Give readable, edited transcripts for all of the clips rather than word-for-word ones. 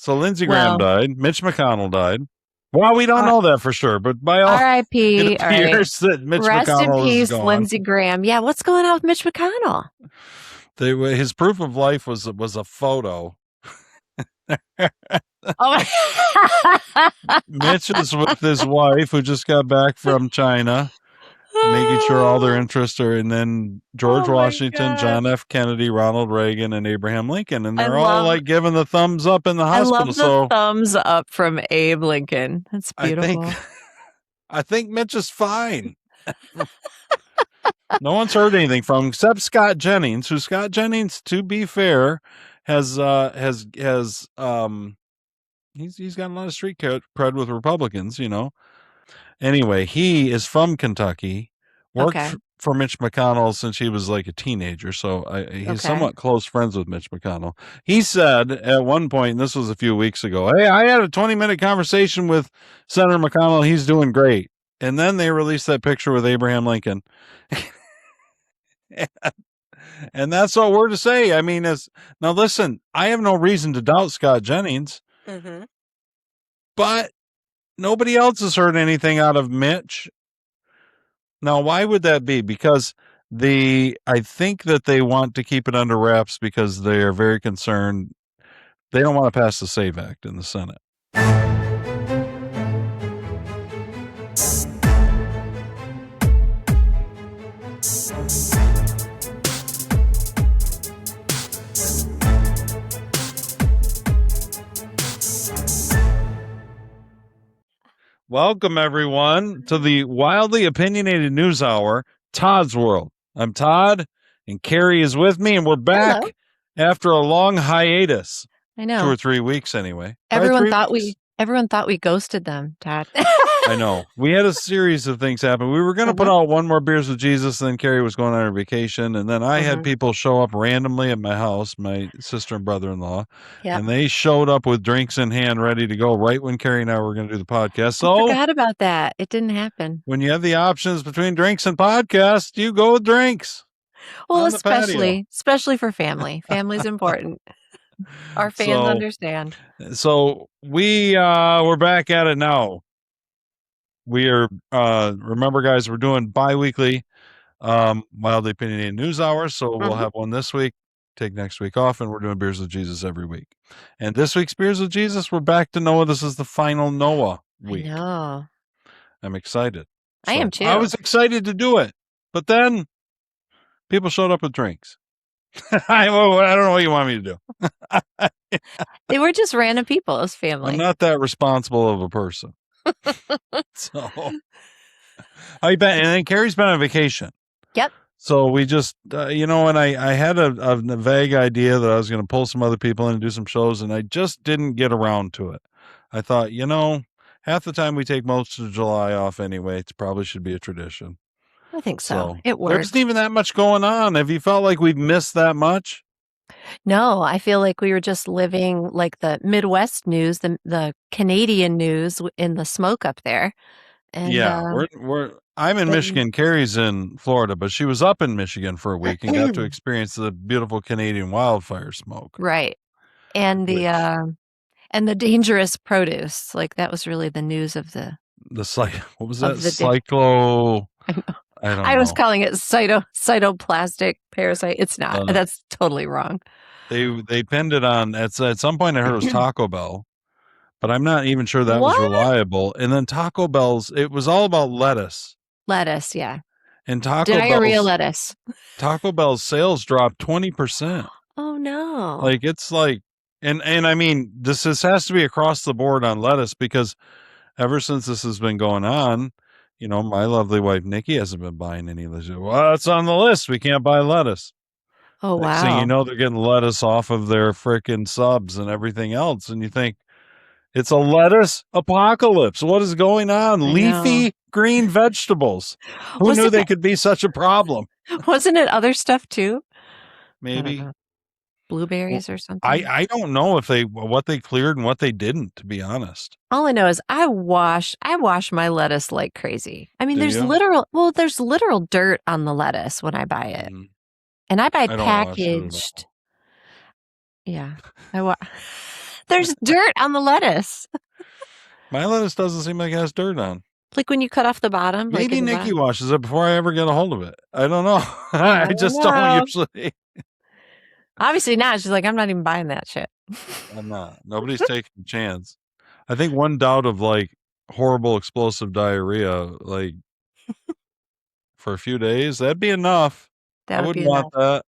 So Lindsey Graham died. Mitch McConnell died. Well, we don't know that for sure, but by all R.I.P. it appears that Mitch Rest McConnell in peace, is gone. Lindsey Graham. Yeah, what's going on with Mitch McConnell? His proof of life was a photo. Mitch is with his wife, who just got back from China, making sure all their interests are, and then George Washington, John F. Kennedy, Ronald Reagan, and Abraham Lincoln, and they're all like giving the thumbs up in the hospital. I love the thumbs up from Abe Lincoln. That's beautiful. I think Mitch is fine. No one's heard anything from him except Scott Jennings, who Scott Jennings, to be fair, has he's got a lot of street cred with Republicans, you know. Anyway, he is from Kentucky, worked for Mitch McConnell since he was like a teenager, so he's somewhat close friends with Mitch McConnell. He said at one point, and this was a few weeks ago, "Hey, I had a 20-minute conversation with Senator McConnell. He's doing great." And then they released that picture with Abraham Lincoln. And that's all we're to say. I mean, now listen, I have no reason to doubt Scott Jennings, but nobody else has heard anything out of Mitch. Now, why would that be? Because I think that they want to keep it under wraps because they are very concerned. They don't want to pass the SAVEAct in the Senate. Welcome, everyone, to the Wildly Opinionated NewsHour, ToddsWorld. I'm Todd, and Carrie is with me, and we're back after a long hiatus. I know. 2 or 3 weeks, anyway. Everyone thought we ghosted them, Todd. I know. We had a series of things happen. We were going to put out one more Beers with Jesus, and then Carrie was going on her vacation, and then I had people show up randomly at my house, my sister and brother-in-law, and they showed up with drinks in hand, ready to go right when Carrie and I were going to do the podcast. So I forgot about that. It didn't happen. When you have the options between drinks and podcast, you go with drinks. Well, especially for family. Family's important. Our fans understand. So we're back at it now. We are, remember, guys, we're doing bi-weekly Wildly Opinionated News Hours. So we'll have one this week, take next week off, and we're doing Beers with Jesus every week. And this week's Beers with Jesus, we're back to Noah. This is the final Noah week. I know. I'm excited. I am too. I was excited to do it, but then people showed up with drinks. I don't know what you want me to do. They were just random people as family. I'm not that responsible of a person. So, how you been? And then Carrie's been on vacation. Yep. So we just, and I had a vague idea that I was going to pull some other people in and do some shows, and I just didn't get around to it. I thought, half the time we take most of July off anyway. It probably should be a tradition. I think so. It works. There isn't even that much going on. Have you felt like we've missed that much? No, I feel like we were just living like the Midwest news, the Canadian news in the smoke up there. And, I'm in Michigan. Carrie's in Florida, but she was up in Michigan for a week and got to experience the beautiful Canadian wildfire smoke. Right. And the dangerous produce. Like that was really the news of what was that? Cyclo. I was calling it cytoplastic parasite. It's not. That's totally wrong. They pinned it on at some point. I heard it was Taco Bell, but I'm not even sure that was reliable. And then Taco Bell's, it was all about lettuce. Lettuce, yeah. And diarrhea lettuce. Taco Bell's sales dropped 20%. Oh no! Like it's like, and I mean, this has to be across the board on lettuce because ever since this has been going on. My lovely wife, Nikki, hasn't been buying any lettuce. Well, it's on the list. We can't buy lettuce. Oh, wow. Next thing you know, they're getting lettuce off of their frickin' subs and everything else. And you think, it's a lettuce apocalypse. What is going on? Leafy green vegetables. Who knew they could be such a problem? Wasn't it other stuff, too? Maybe. Blueberries or something. I don't know what they cleared and what they didn't, to be honest. All I know is I wash my lettuce like crazy. I mean, there's literal dirt on the lettuce when I buy it. And I buy packaged. Yeah. There's dirt on the lettuce. My lettuce doesn't seem like it has dirt on. Like when you cut off the bottom. Maybe Nikki washes it before I ever get a hold of it. I don't know. I just don't usually. Obviously not. She's like, I'm not even buying that shit. I'm not. Nobody's taking a chance. I think one doubt of like horrible explosive diarrhea, like for a few days, that'd be enough. I wouldn't want that.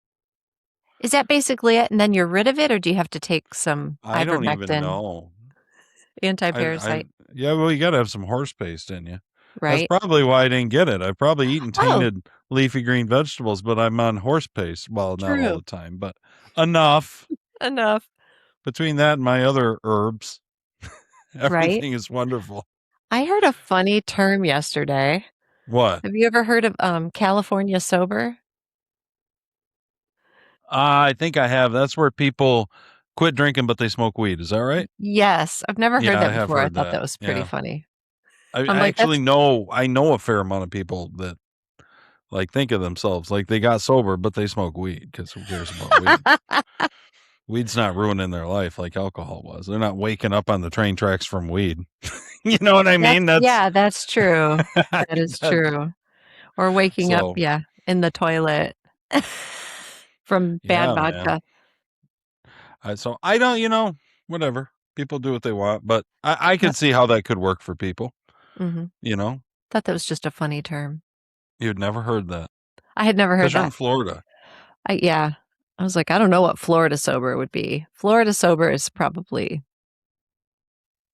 Is that basically it? And then you're rid of it, or do you have to take some ivermectin? I don't even know. Anti-parasite. Yeah, well, you got to have some horse paste in you. Right. That's probably why I didn't get it. I've probably eaten tainted leafy green vegetables, but I'm on horse paste. Well, not all the time, but enough. Between that and my other herbs, everything is wonderful. I heard a funny term yesterday. What? Have you ever heard of California sober? I think I have. That's where people quit drinking, but they smoke weed. Is that right? Yes. I've never heard that before. I thought that was pretty funny. I actually know a fair amount of people that like think of themselves like they got sober, but they smoke weed because who cares about weed? Weed's not ruining their life like alcohol was. They're not waking up on the train tracks from weed. You know what I mean? That's true. That is true. Or waking up, in the toilet from bad vodka. So I don't, whatever. People do what they want, but I can see how that could work for people. Mm-hmm. Thought that was just a funny term. You'd never heard that. I had never heard that. You're in Florida. I was like, I don't know what Florida sober would be. Florida sober is probably.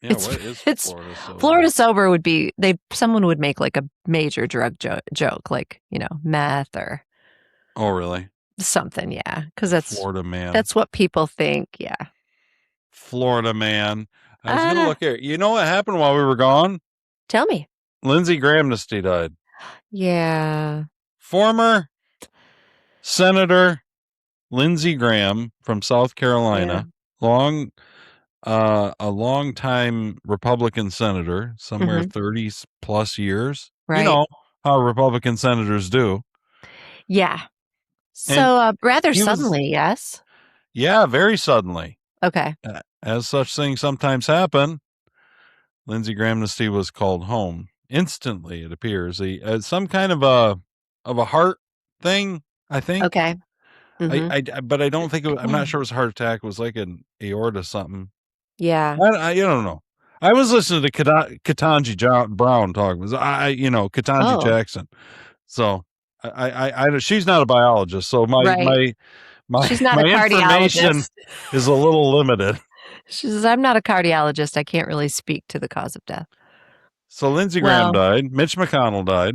Yeah, what is Florida sober? Florida sober would be someone would make like a major drug joke, like meth or. Oh, really? Something, yeah, because that's Florida man. That's what people think, yeah. Florida man. I was gonna look here. You know what happened while we were gone? Tell me. Lindsey Graham died. Yeah. Former Senator Lindsey Graham from South Carolina, a long time Republican senator, somewhere 30 plus years. Right. You know how Republican senators do. Yeah. So rather suddenly, yes? Yeah, very suddenly. Okay. As such things sometimes happen, Lindsey Graham was called home instantly. It appears some kind of a heart thing. I think. Okay. Mm-hmm. But I don't think I'm not sure it was a heart attack. It was like an aorta something. Yeah. I don't know. I was listening to Ketanji Brown talk. Ketanji Jackson. So I she's not a biologist. So my she's not my a information is a little limited. She says, I'm not a cardiologist. I can't really speak to the cause of death. So Lindsey Graham died. Mitch McConnell died.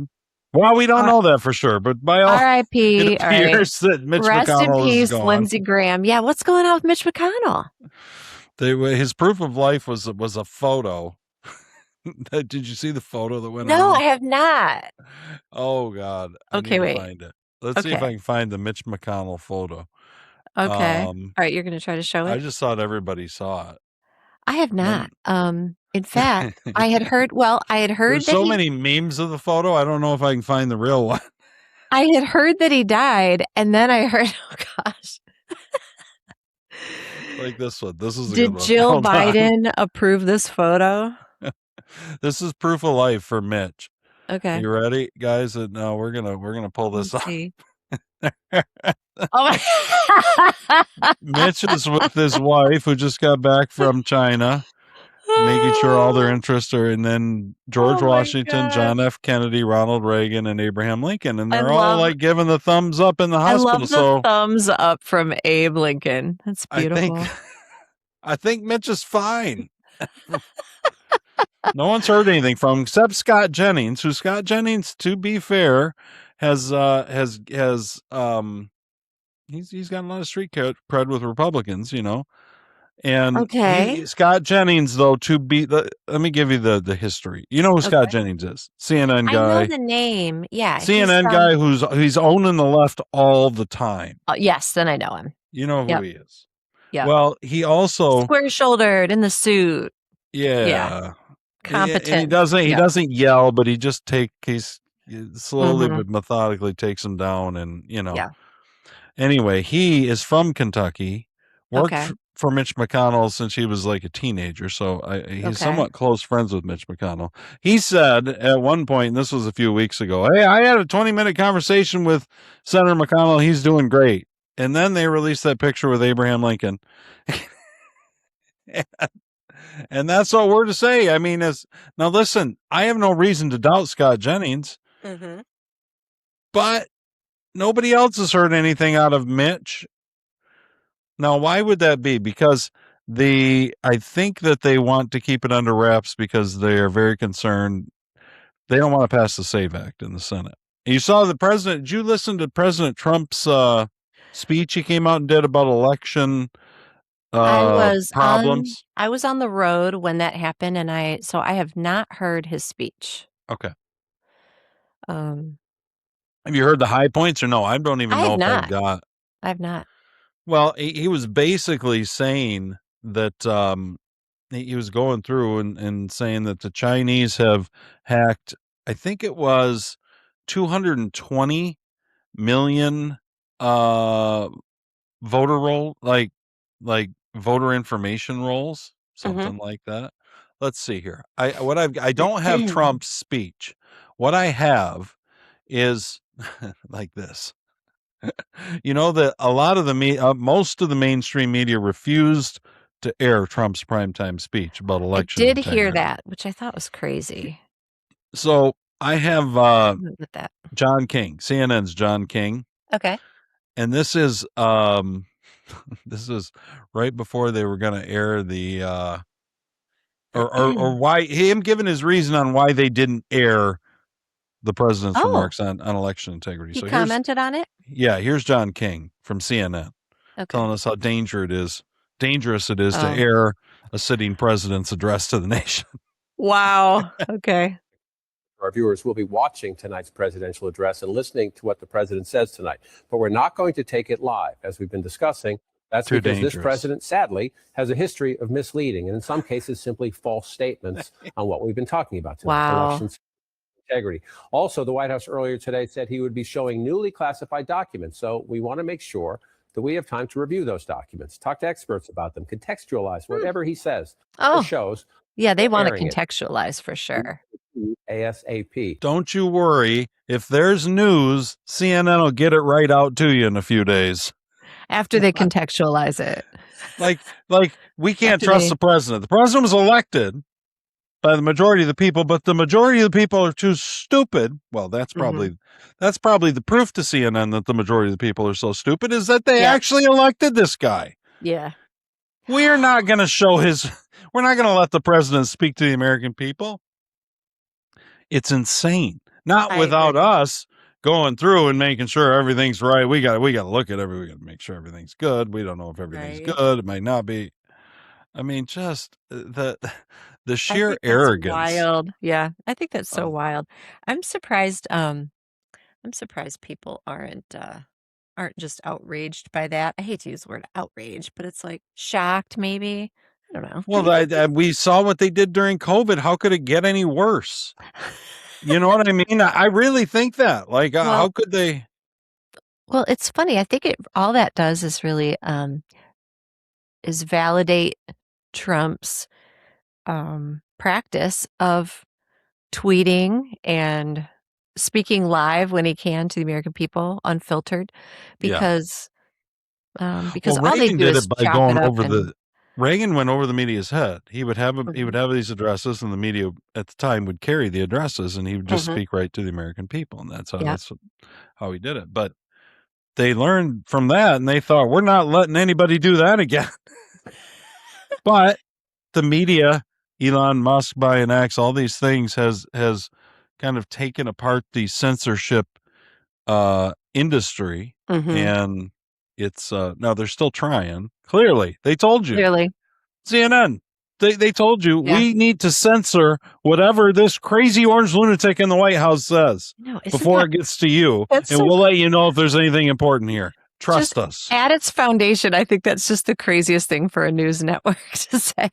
Well, we don't know that for sure, but by all R.I.P. it appears that Mitch Rest McConnell in peace, is gone. Lindsey Graham. Yeah, what's going on with Mitch McConnell? His proof of life was a photo. Did you see the photo that went on? No, I have not. Oh, God. Okay, wait. Find it. Let's see if I can find the Mitch McConnell photo. Okay. All right, you're going to try to show it? I just thought everybody saw it. I have not. In fact, I had heard There's so many memes of the photo. I don't know if I can find the real one. I had heard that he died, and then I heard, oh gosh. Like this one. This is a Did good one. Jill Biden approve this photo? This is proof of life for Mitch. Okay. You ready, guys? No, we're gonna pull this off. Mitch is with his wife, who just got back from China, making sure all their interests are, and then George Washington, John F. Kennedy, Ronald Reagan, and Abraham Lincoln, and they're all like giving the thumbs up in the hospital. I love the thumbs up from Abe Lincoln. That's beautiful. I think Mitch is fine. No one's heard anything from him except Scott Jennings, who Scott Jennings, to be fair, has he's got a lot of street cred with Republicans, And Scott Jennings, though, let me give you the history. You know who Scott Jennings is? CNN guy. I know the name. Yeah. CNN guy he's owning the left all the time. Yes, then I know him. You know who he is. Yeah. Well, he also square-shouldered in the suit. Yeah. Competent. And he doesn't yell, but he just he's slowly but methodically takes him down, and Anyway, he is from Kentucky, worked for Mitch McConnell since he was like a teenager, so he's somewhat close friends with Mitch McConnell. He said at one point, and this was a few weeks ago, "Hey, I had a 20-minute conversation with Senator McConnell. He's doing great." And then they released that picture with Abraham Lincoln. And that's all we're to say. I mean, now listen, I have no reason to doubt Scott Jennings, but nobody else has heard anything out of Mitch. Now, why would that be? Because I think that they want to keep it under wraps because they are very concerned. They don't want to pass the SAVEAct in the Senate. You saw the president. Did you listen to President Trump's speech he came out and did about election problems? I was on the road when that happened, and I have not heard his speech. Okay. Have you heard the high points or no? I don't even know if I've got. I have not. Well, he was basically saying that he was going through and saying that the Chinese have hacked, I think it was 220 million voter roll, like voter information rolls, something like that. Let's see here. I don't have Trump's speech. What I have is like this. You know that a lot of most of the mainstream media refused to air Trump's primetime speech about election. I did hear that, which I thought was crazy. So I have John King, CNN's John King. Okay. And this is this is right before they were going to air the or why him giving his reason on why they didn't air the president's remarks on election integrity. He commented on it? Yeah, here's John King from CNN telling us how dangerous it is to air a sitting president's address to the nation. Wow. Okay. Our viewers will be watching tonight's presidential address and listening to what the president says tonight. But we're not going to take it live, as we've been discussing. That's because this president, sadly, has a history of misleading and in some cases simply false statements on what we've been talking about tonight. Wow. Elections integrity. Also, the White House earlier today said he would be showing newly classified documents. So we want to make sure that we have time to review those documents, talk to experts about them, contextualize whatever he says or shows. Yeah, they want to contextualize for sure. ASAP. Don't you worry. If there's news, CNN will get it right out to you in a few days. After they contextualize it. Like we can't trust the president. The president was elected by the majority of the people, but the majority of the people are too stupid. Well, that's probably the proof to CNN that the majority of the people are so stupid is that they actually elected this guy. Yeah. We're not going to we're not going to let the president speak to the American people. It's insane. Not without us going through and making sure everything's right. We got to look at we got to make sure everything's good. We don't know if everything's good. It might not be. I mean, just the sheer arrogance. Wild. Yeah. I think that's so wild. I'm surprised people aren't just outraged by that. I hate to use the word outraged, but it's like shocked maybe. I don't know. Well, we saw what they did during COVID. How could it get any worse? You know what I mean? I really think that. Like, how could they? Well, it's funny. I think all that does is really is validate Trump's practice of tweeting and speaking live when he can to the American people, unfiltered, because all they do is by going over Reagan went over the media's head. He would have these addresses, and the media at the time would carry the addresses, and he would just speak right to the American people, and that's how he did it. But they learned from that, and they thought, we're not letting anybody do that again. But the media, Elon Musk buying X, all these things has kind of taken apart the censorship industry, and it's now they're still trying. Clearly, they told you. Clearly, CNN. They told you we need to censor whatever this crazy orange lunatic in the White House says before it gets to you, and we'll let you know if there's anything important here. Trust us. At its foundation, I think that's just the craziest thing for a news network to say.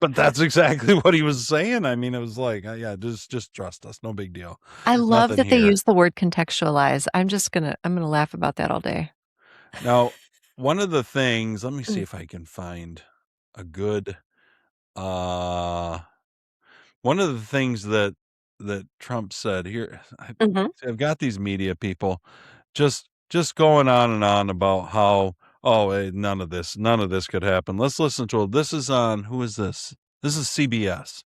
But that's exactly what he was saying. I mean, it was like, just trust us. No big deal. I love that they use the word contextualize. I'm gonna laugh about that all day. Now, one of the things, let me see if I can find a good, one of the things that Trump said here, I've got these media people just going on and on about how, none of this could happen. Let's listen to it. This is on, who is this? This is CBS.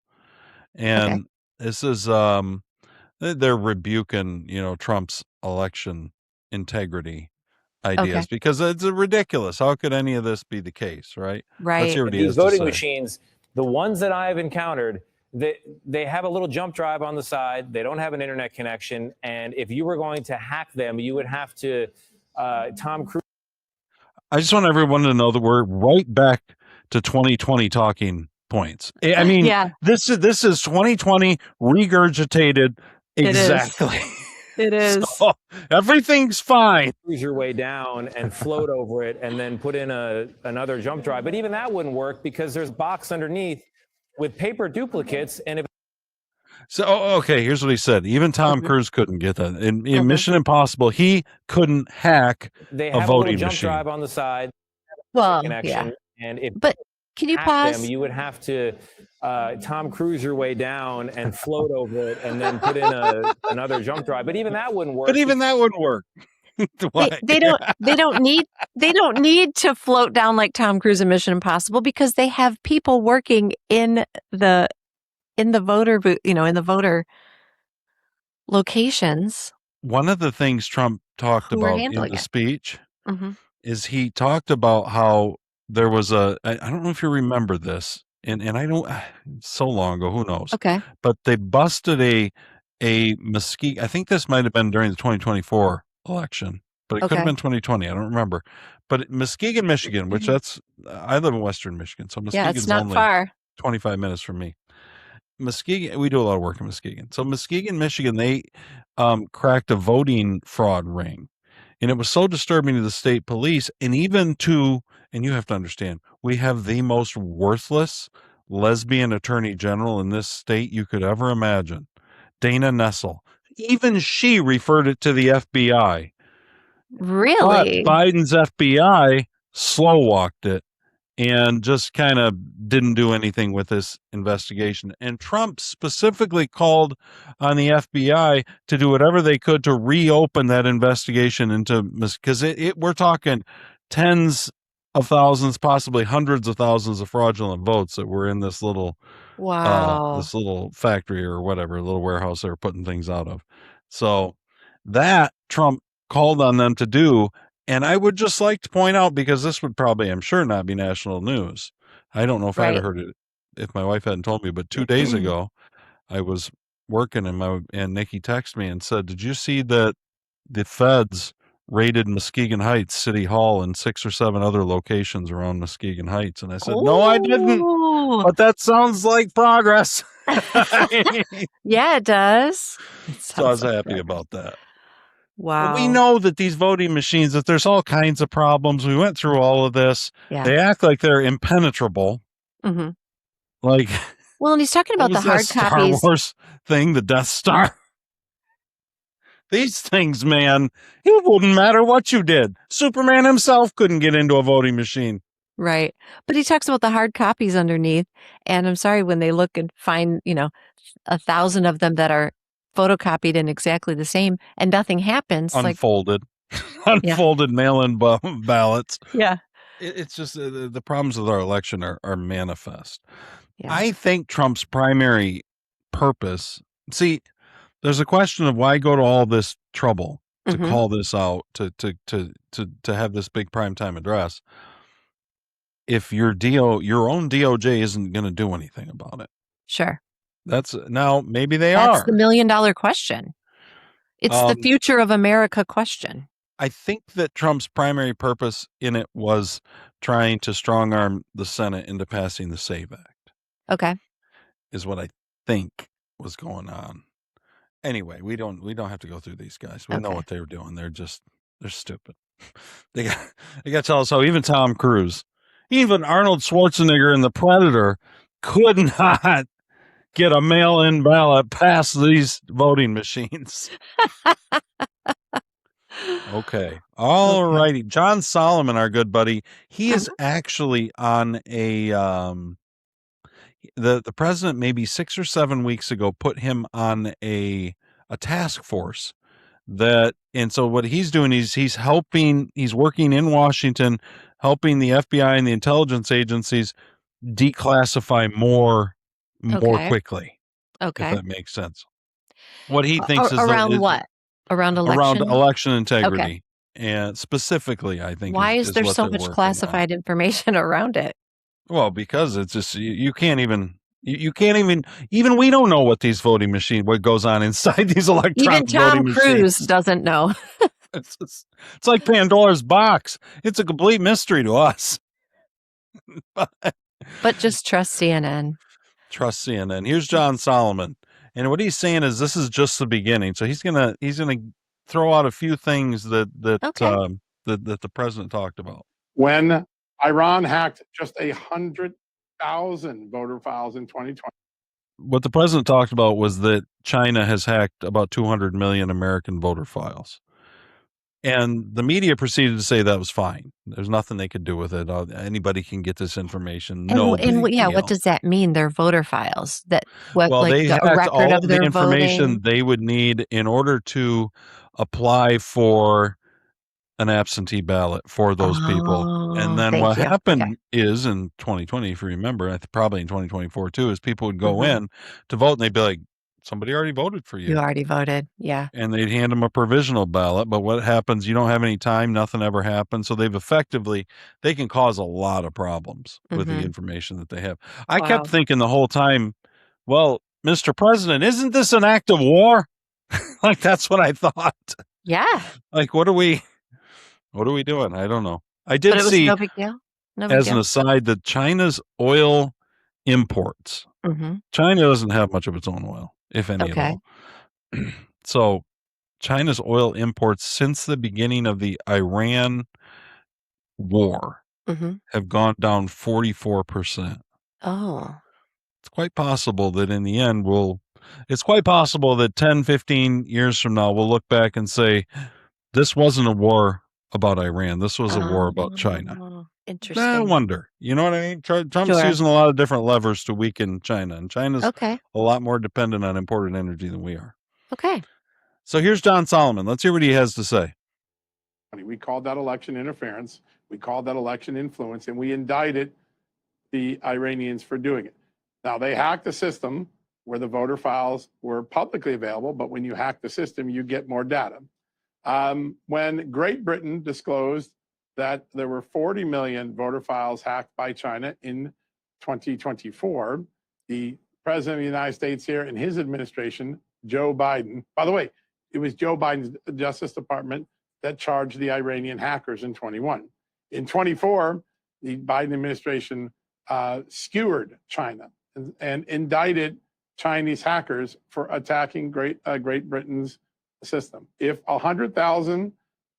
And this is, they're rebuking, Trump's election integrity ideas because it's ridiculous. How could any of this be the case, right? Right. Let's hear what he These has to voting say. machines, the ones that I've encountered, they have a little jump drive on the side. They don't have an internet connection. And if you were going to hack them, you would have to, Tom Cruise. I just want everyone to know that we're right back to 2020 talking points. I mean, this is 2020 regurgitated exactly. It is. So, everything's fine. Cruise your way down and float over it and then put in another jump drive. But even that wouldn't work because there's a box underneath with paper duplicates. And if so, okay, here's what he said. Even Tom Cruise couldn't get that. In Mission Impossible, he couldn't hack they a have voting a jump machine. Drive on the side. Well, connection, and if but can you pause? Them, you would have to Tom Cruise your way down and float over it and then put in another jump drive. But even that wouldn't work. They don't need to float down like Tom Cruise in Mission Impossible because they have people working in the voter booth, in the voter locations. One of the things Trump talked about in the speech is he talked about how there was I don't know if you remember this, and I don't, so long ago, who knows? Okay. But they busted a Muskegon. I think this might have been during the 2024 election, but it could have been 2020. I don't remember. But Muskegon, Michigan, which I live in Western Michigan, so Muskegon's it's not only far. 25 minutes from me. Muskegon, we do a lot of work in Muskegon. So Muskegon, Michigan, they cracked a voting fraud ring. And it was so disturbing to the state police and even to, and you have to understand, we have the most worthless lesbian attorney general in this state you could ever imagine, Dana Nessel. Even she referred it to the FBI. Really? But Biden's FBI slow walked it and just kind of didn't do anything with this investigation. And Trump specifically called on the FBI to do whatever they could to reopen that investigation into, because we're talking tens of thousands, possibly hundreds of thousands of fraudulent votes that were in this little, this little factory or whatever, little warehouse they were putting things out of. So that Trump called on them to do. And I would just like to point out, because this would probably, I'm sure, not be national news. I don't know if I'd have heard it if my wife hadn't told me, but 2 days ago, I was working and Nikki texted me and said, "Did you see that the feds raided Muskegon Heights City Hall and 6 or 7 other locations around Muskegon Heights?" And I said, "No, I didn't. But that sounds like progress." Yeah, it does. So I was happy about that. Wow. But we know that these voting machines, that there's all kinds of problems. We went through all of this. Yeah. They act like they're impenetrable. Like, well, and he's talking about the hard copies. Star Wars thing, the Death Star. These things, man, it wouldn't matter what you did. Superman himself couldn't get into a voting machine. Right. But he talks about the hard copies underneath. And I'm sorry, when they look and find, 1,000 of them that are photocopied and exactly the same and nothing happens. Unfolded. Unfolded mail-in ballots. Yeah. It's just the problems with our election are manifest. Yeah. I think Trump's primary purpose, see, there's a question of why go to all this trouble to call this out, to have this big primetime address, if your own DOJ isn't going to do anything about it. Sure. That's now maybe are. That's the $1 million question. It's the future of America question. I think that Trump's primary purpose in it was trying to strong arm the Senate into passing the SAVEAct. Okay. Is what I think was going on. Anyway, we don't have to go through these guys. We know what they were doing. They're stupid. They got to tell us how even Tom Cruise, even Arnold Schwarzenegger in The Predator could not get a mail-in ballot past these voting machines. Okay. All righty. John Solomon, our good buddy, he is actually on a the president maybe 6 or 7 weeks ago put him on a task force and so what he's doing is he's working in Washington, helping the FBI and the intelligence agencies declassify more quickly. Okay. If that makes sense. What he thinks is around what? Around election integrity. And specifically, I think. Why is there so much classified information around it? Well, because it's just you can't even even we don't know what these what goes on inside these electronic voting machines. Even Tom Cruise doesn't know. It's like Pandora's box. It's a complete mystery to us. But just trust CNN. Trust CNN. Here's John Solomon, and what he's saying is this is just the beginning. So he's gonna throw out a few things that the president talked about. When Iran hacked just 100,000 voter files in 2020. What the president talked about was that China has hacked about 200 million American voter files. And the media proceeded to say that was fine. There's nothing they could do with it. Anybody can get this information. What does that mean? Their voter files? They hacked all of the information they would need in order to apply for an absentee ballot for those people. And then what happened is in 2020, if you remember, probably in 2024 too, is people would go in to vote and they'd be like, somebody already voted for you. You already voted. Yeah. And they'd hand them a provisional ballot. But what happens? You don't have any time. Nothing ever happens. So they can cause a lot of problems with the information that they have. I kept thinking the whole time, well, Mr. President, isn't this an act of war? Like, that's what I thought. Yeah. Like, what are we doing? I don't know. I did see, no big deal. As an aside, that China's oil imports, China doesn't have much of its own oil, if any at all. So China's oil imports since the beginning of the Iran war have gone down 44%. Oh. It's quite possible that in the end it's quite possible that 10, 15 years from now, we'll look back and say, this wasn't a war about Iran. This was a war about China. Interesting. I wonder. You know what I mean? Trump's using a lot of different levers to weaken China, and China's a lot more dependent on imported energy than we are. Okay. So here's John Solomon. Let's hear what he has to say. We called that election interference. We called that election influence, and we indicted the Iranians for doing it. Now, they hacked the system where the voter files were publicly available, but when you hack the system, you get more data. When Great Britain disclosed that there were 40 million voter files hacked by China in 2024, the president of the United States here and his administration, Joe Biden, by the way, it was Joe Biden's Justice Department that charged the Iranian hackers in 21. In 24, the Biden administration skewered China and indicted Chinese hackers for attacking Great Britain's system. If 100,000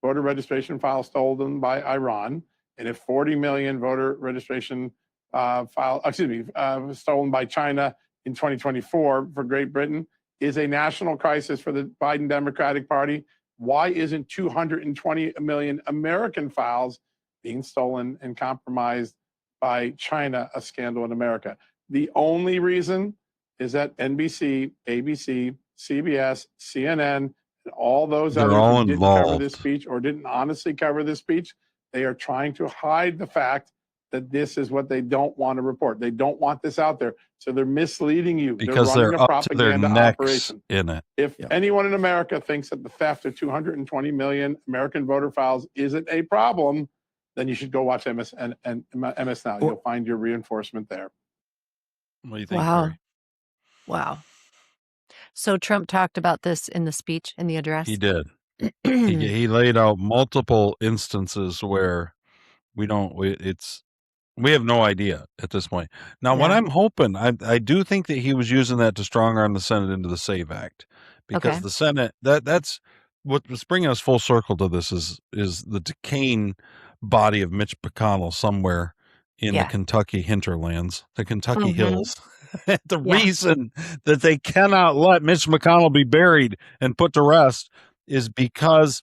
voter registration files stolen by Iran, and if 40 million voter registration stolen by China in 2024 for Great Britain is a national crisis for the Biden Democratic Party, why isn't 220 million American files being stolen and compromised by China a scandal in America? The only reason is that NBC, ABC, CBS, CNN, and all those others who didn't cover this speech or didn't honestly cover this speech, they are trying to hide the fact that this is what they don't want to report. They don't want this out there. So they're misleading you. Because they're up to their necks in it. If anyone in America thinks that the theft of 220 million American voter files isn't a problem, then you should go watch MS Now. You'll find your reinforcement there. What do you think, Barry? Wow. So Trump talked about this in the speech, in the address? He did. He laid out multiple instances where we have no idea at this point. Now, what I'm hoping, I do think that he was using that to strong arm the Senate into the SAVEAct, because the Senate, that's what's bringing us full circle to this is the decaying body of Mitch McConnell somewhere in the Kentucky hinterlands, the Kentucky hills. The reason that they cannot let Mitch McConnell be buried and put to rest is because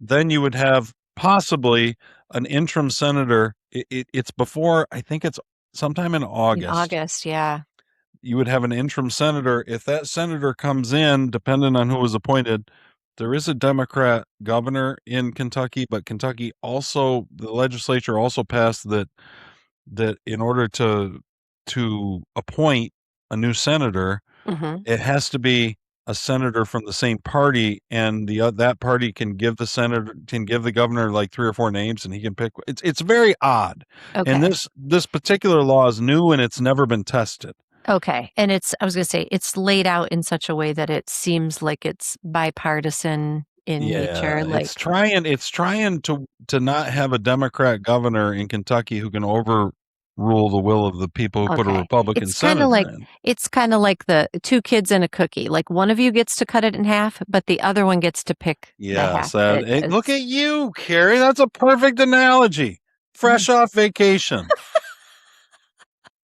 then you would have possibly an interim senator. It's before, I think it's sometime in August. In August, yeah. You would have an interim senator. If that senator comes in, depending on who was appointed, there is a Democrat governor in Kentucky, but Kentucky also, the legislature also passed that in order to appoint a new senator, it has to be a senator from the same party, and that party can give the governor like 3 or 4 names, and he can pick. It's very odd. Okay. And this particular law is new, and it's never been tested. Okay. And I was going to say, it's laid out in such a way that it seems like it's bipartisan in nature. Like it's trying to not have a Democrat governor in Kentucky who can overrule the will of the people who put a Republican senator in. It's kind of like the 2 kids and a cookie. Like one of you gets to cut it in half, but the other one gets to pick the half. Look at you, Carrie. That's a perfect analogy. Fresh off vacation.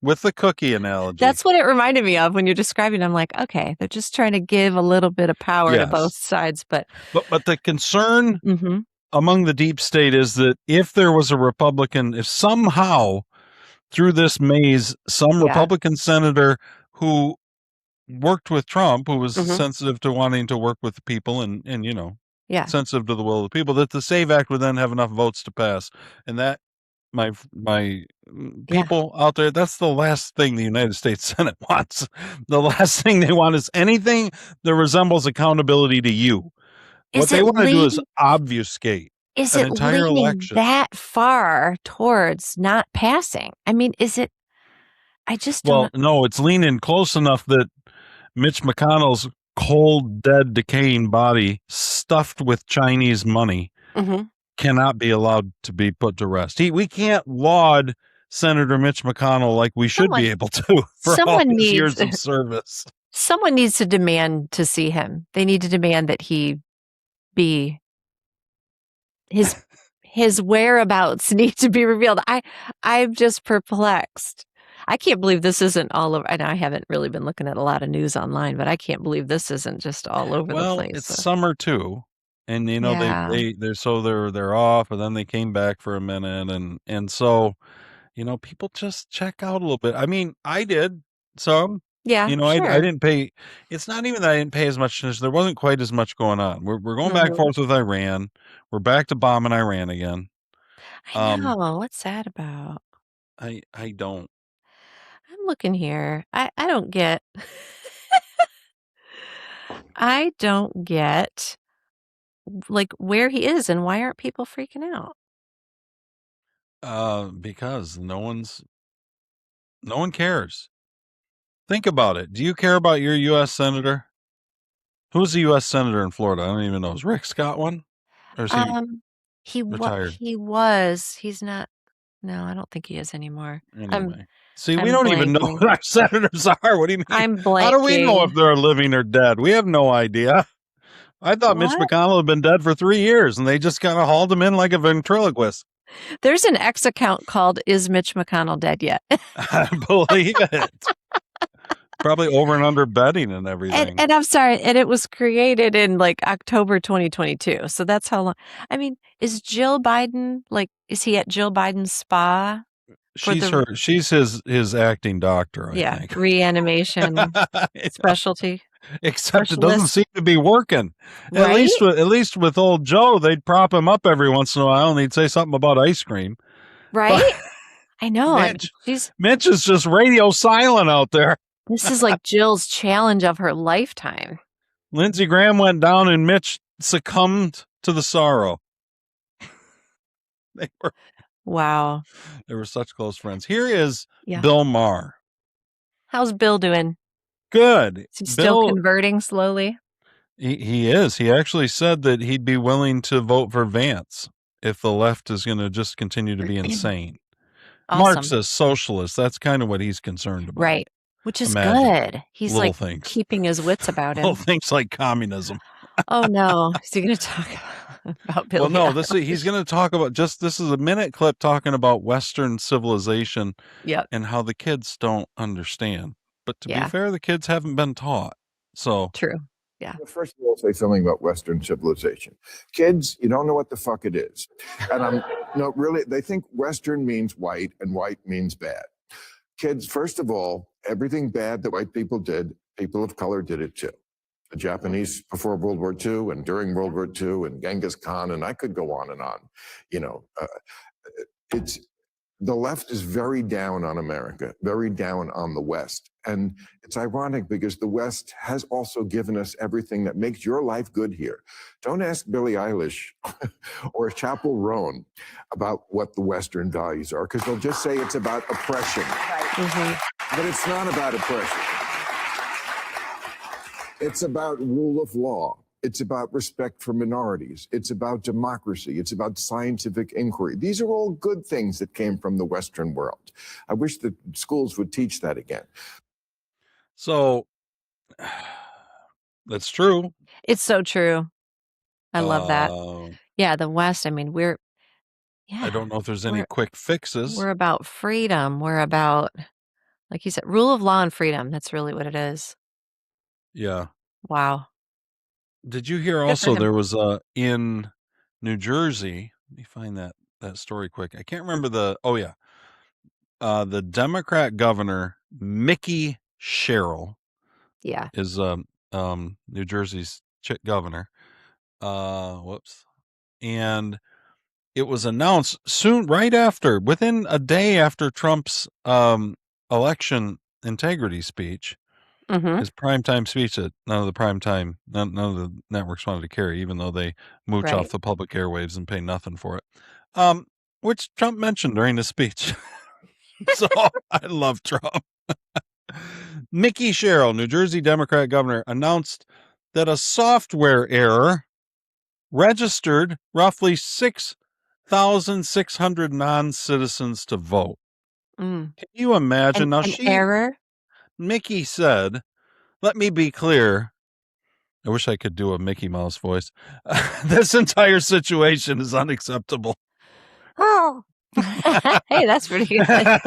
With the cookie analogy. That's what it reminded me of when you're describing. I'm like, okay, they're just trying to give a little bit of power to both sides, but the concern among the deep state is that if there was a Republican, if somehow through this maze, some Republican senator who worked with Trump, who was sensitive to wanting to work with the people and sensitive to the will of the people, that the SAVEAct would then have enough votes to pass, and that. My people out there, that's the last thing the United States Senate wants. The last thing they want is anything that resembles accountability to you. What they want to do is obfuscate an entire election. That far towards not passing? I mean, is it? I just don't. Well, no, it's leaning close enough that Mitch McConnell's cold, dead, decaying body, stuffed with Chinese money, cannot be allowed to be put to rest. We can't laud Senator Mitch McConnell like we should be able to for all his years of service. Someone needs to demand to see him. They need to demand that he be his whereabouts need to be revealed. I'm just perplexed. I can't believe this isn't all over. And I haven't really been looking at a lot of news online, but I can't believe this isn't just all over the place. Well, it's summer too. And they're off, and then they came back for a minute, and so people just check out a little bit. I mean, I did some. Yeah, sure. I didn't pay. It's not even that I didn't pay as much attention. There wasn't quite as much going on. We're going back and forth with Iran. We're back to bombing Iran again. I know. What's that about? I don't. I'm looking here. I don't get. I don't get. Like where he is and why aren't people freaking out? Because no one cares. Think about it. Do you care about your U.S. senator? Who's the U.S. senator in Florida? I don't even know. Is Rick Scott one? Or is he retired? He was. He's not. No, I don't think he is anymore. Anyway. We don't even know who our senators are. What do you mean? I'm blanking. How do we know if they're living or dead? We have no idea. I thought Mitch McConnell had been dead for 3 years, and they just kind of hauled him in like a ventriloquist. There's an X account called "Is Mitch McConnell Dead Yet?" I believe it. Probably over and under betting and everything. And I'm sorry, and it was created in like October 2022. So that's how long. I mean, is Jill Biden is he at Jill Biden's spa? She's his acting doctor. I think. Reanimation specialty. Except it doesn't seem to be working. Right? At least with old Joe, they'd prop him up every once in a while, and he'd say something about ice cream. Right? But I know. Mitch is just radio silent out there. This is like Jill's challenge of her lifetime. Lindsey Graham went down, and Mitch succumbed to the sorrow. Wow. They were such close friends. Here is Bill Maher. How's Bill doing? Good. Is he still converting slowly? He is. He actually said that he'd be willing to vote for Vance if the left is going to just continue to be insane. Awesome. Marxist, socialist, that's kind of what he's concerned about. Right. Which is good. He's little things. Keeping his wits about him. Little things like communism. Oh, no. Is he going to talk about Bill? Well, no, he's going to talk about this is a minute clip talking about Western civilization and how the kids don't understand. But to be fair, the kids haven't been taught. So true. Yeah. First of all, say something about Western civilization. Kids, you don't know what the fuck it is. And really, they think Western means white and white means bad. Kids, first of all, everything bad that white people did, people of color did it too. The Japanese before World War II and during World War II and Genghis Khan, and I could go on and on. The left is very down on America, very down on the West. And it's ironic because the West has also given us everything that makes your life good here. Don't ask Billie Eilish or Chappell Roan about what the Western values are, because they'll just say it's about oppression. Right. But it's not about oppression. It's about rule of law. It's about respect for minorities. It's about democracy. It's about scientific inquiry. These are all good things that came from the Western world. I wish that schools would teach that again. So that's true. It's so true. I love that. Yeah, the West, I mean, I don't know if there's any quick fixes. We're about freedom. We're about, like you said, rule of law and freedom. That's really what it is. Yeah. Wow. Did you hear also there was in New Jersey, let me find that story quick. I can't remember the Democrat governor, Mickey Sherrill. Yeah. Is New Jersey's governor. Whoops. And it was announced soon, right after, within a day after Trump's election integrity speech, his primetime speech that none of the networks wanted to carry, even though they mooch off the public airwaves and pay nothing for it, which Trump mentioned during the speech. So I love Trump. Mickey Sherrill, New Jersey Democrat governor, announced that a software error registered roughly 6,600 non-citizens to vote. Can you imagine? Error? Mickey said, let me be clear. I wish I could do a Mickey Mouse voice. This entire situation is unacceptable. Oh. Hey, that's pretty good.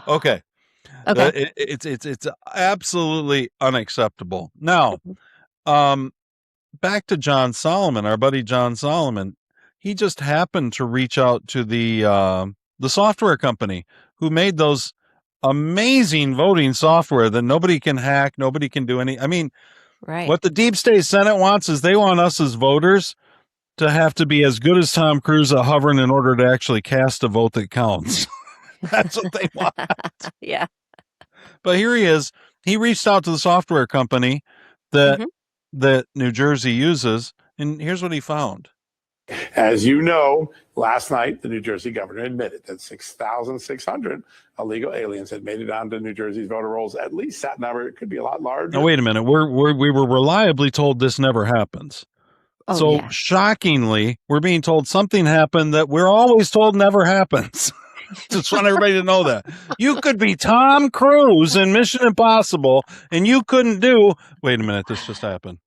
Okay. It's absolutely unacceptable. Now, back to John Solomon, our buddy John Solomon. He just happened to reach out to the software company who made those amazing voting software that nobody can hack, nobody can do any. I mean, what the deep state Senate wants is they want us as voters to have to be as good as Tom Cruise at hovering in order to actually cast a vote that counts. That's what they want. Yeah. But here he is. He reached out to the software company that New Jersey uses, and here's what he found. As you know, last night, the New Jersey governor admitted that 6,600 illegal aliens had made it onto New Jersey's voter rolls. At least that number, it could be a lot larger. Now, wait a minute. We were reliably told this never happens. Shockingly, we're being told something happened that we're always told never happens. Just want everybody to know that. You could be Tom Cruise in Mission Impossible, and you couldn't do... Wait a minute, this just happened.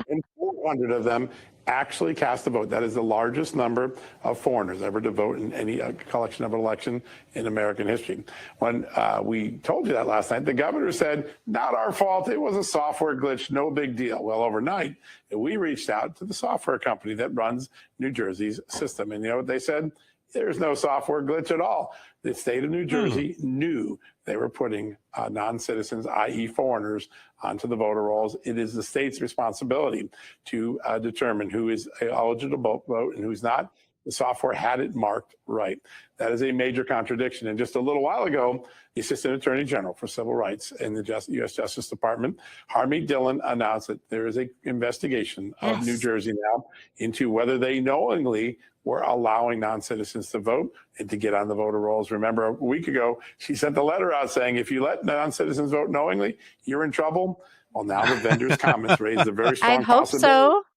And 400 of them actually cast a vote. That is the largest number of foreigners ever to vote in any collection of an election in American history. When we told you that last night, the governor said, not our fault. It was a software glitch. No big deal. Well, overnight, we reached out to the software company that runs New Jersey's system. And you know what they said? There's no software glitch at all. The state of New Jersey knew they were putting non-citizens, i.e. foreigners, onto the voter rolls. It is the state's responsibility to determine who is eligible to vote and who's not. The software had it marked right. That is a major contradiction. And just a little while ago, the Assistant Attorney General for Civil Rights in the U.S. Justice Department, Harmeet Dillon, announced that there is an investigation of New Jersey now into whether they knowingly were allowing non-citizens to vote and to get on the voter rolls. Remember, a week ago, she sent a letter out saying, if you let non-citizens vote knowingly, you're in trouble. Well, now the vendor's comments raised a very strong possibility.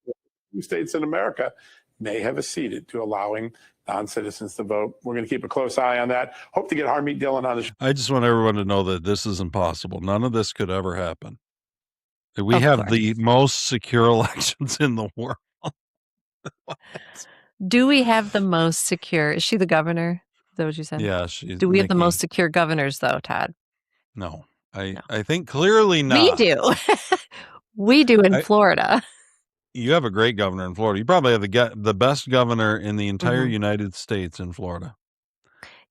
Few states in America may have acceded to allowing non-citizens to vote. We're going to keep a close eye on that. Hope to get Harmeet Dillon on the show. I just want everyone to know that this is impossible. None of this could ever happen. We have the most secure elections in the world. Do we have the most secure? Is she the governor? Is that what you said? Yeah, she's. Do we have the most secure governors, though, Todd? No. I think clearly not. We do. We do in Florida. You have a great governor in Florida. You probably have the best governor in the entire Mm-hmm. United States in Florida.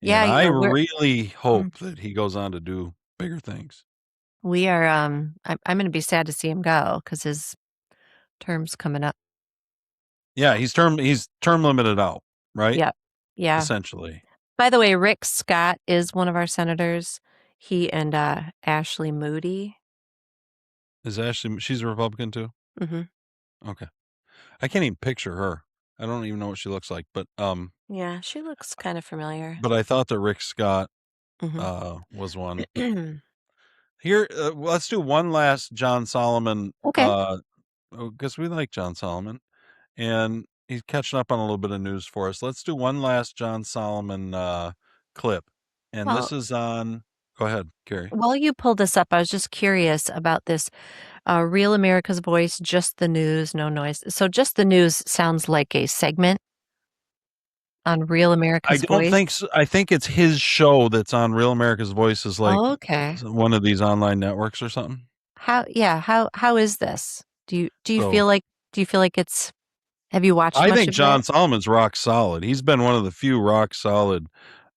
Yeah, and I really hope that he goes on to do bigger things. We are. I'm going to be sad to see him go because his term's coming up. Yeah, he's term limited out, right? Yep. Yeah. Essentially. By the way, Rick Scott is one of our senators. He and Ashley Moody. Is Ashley? She's a Republican too. Mm-hmm. Okay. I can't even picture her. I don't even know what she looks like, but yeah, she looks kind of familiar. But I thought that Rick Scott was one. Here, let's do one last John Solomon. Okay. Because we like John Solomon, and he's catching up on a little bit of news for us. Let's do one last John Solomon clip, and this is on. Go ahead, Carrie. While you pulled this up, I was just curious about this. Real America's Voice, Just the News, No Noise. So Just the News sounds like a segment on Real America's Voice. I don't think so. I think it's his show that's on Real America's Voice is like one of these online networks or something. How is this? Do you feel like it's, have you watched much I think of John it? Solomon's rock solid. He's been one of the few rock solid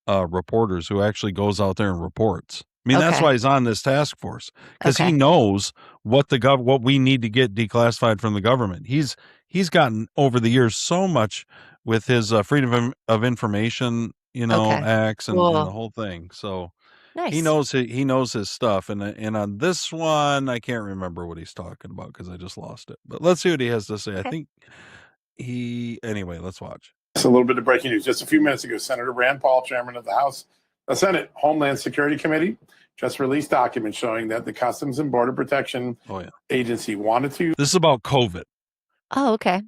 reporters who actually goes out there and reports. I mean, that's why he's on this task force, because he knows what what we need to get declassified from the government. He's gotten over the years so much with his Freedom of Information, acts and the whole thing. So he knows his stuff. And on this one, I can't remember what he's talking about because I just lost it. But let's see what he has to say. I think anyway, let's watch. It's a little bit of breaking news. Just a few minutes ago, Senator Rand Paul, chairman of the Senate Homeland Security Committee, just released documents showing that the Customs and Border Protection Agency wanted to. This is about COVID. Oh, okay.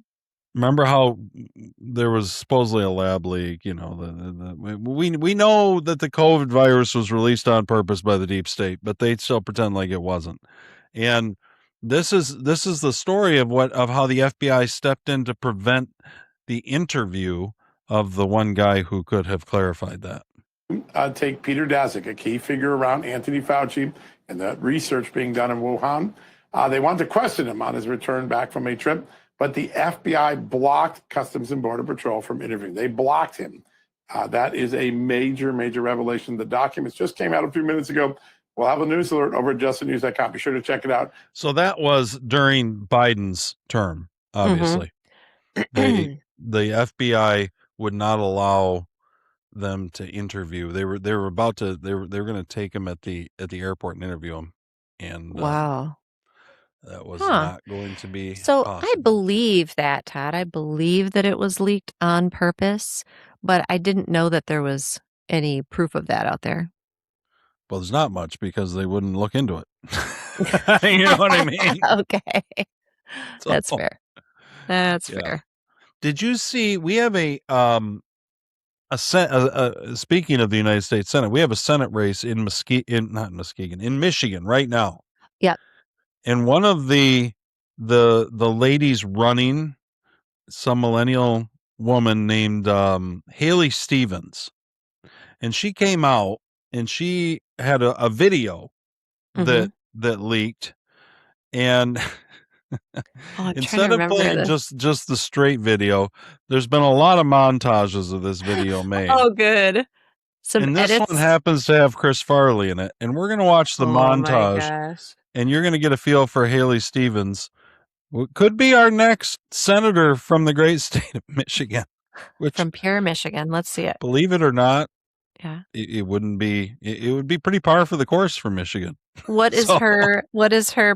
Remember how there was supposedly a lab leak? We know that the COVID virus was released on purpose by the deep state, but they still pretend like it wasn't. And this is the story of how the FBI stepped in to prevent the interview of the one guy who could have clarified that. Take Peter Daszak, a key figure around Anthony Fauci and the research being done in Wuhan. They wanted to question him on his return back from a trip, but the FBI blocked Customs and Border Patrol from interviewing. They blocked him. That is a major, major revelation. The documents just came out a few minutes ago. We'll have a news alert over at justthenews.com. Be sure to check it out. So that was during Biden's term, obviously. The FBI would not allow them to interview. They were going to take him at the airport and interview him, and wow, that was not going to be so possible. I believe that, Todd. I believe that it was leaked on purpose, but I didn't know that there was any proof of that out there. Well, there's not much because they wouldn't look into it. You know what I mean? Okay, that's fair. That's fair. Did you see? We have speaking of the United States Senate, we have a Senate race in Michigan right now. Yep. And one of the ladies running, some millennial woman named Haley Stevens, and she came out and she had a video that leaked, and instead of playing just the straight video, there's been a lot of montages of this video made. Oh, good. And this one happens to have Chris Farley in it, and we're going to watch the montage, and you're going to get a feel for Haley Stevens, who could be our next senator from the great state of Michigan. From pure Michigan. Let's see it. Believe it or not, yeah, it wouldn't be. It would be pretty par for the course for Michigan. What is her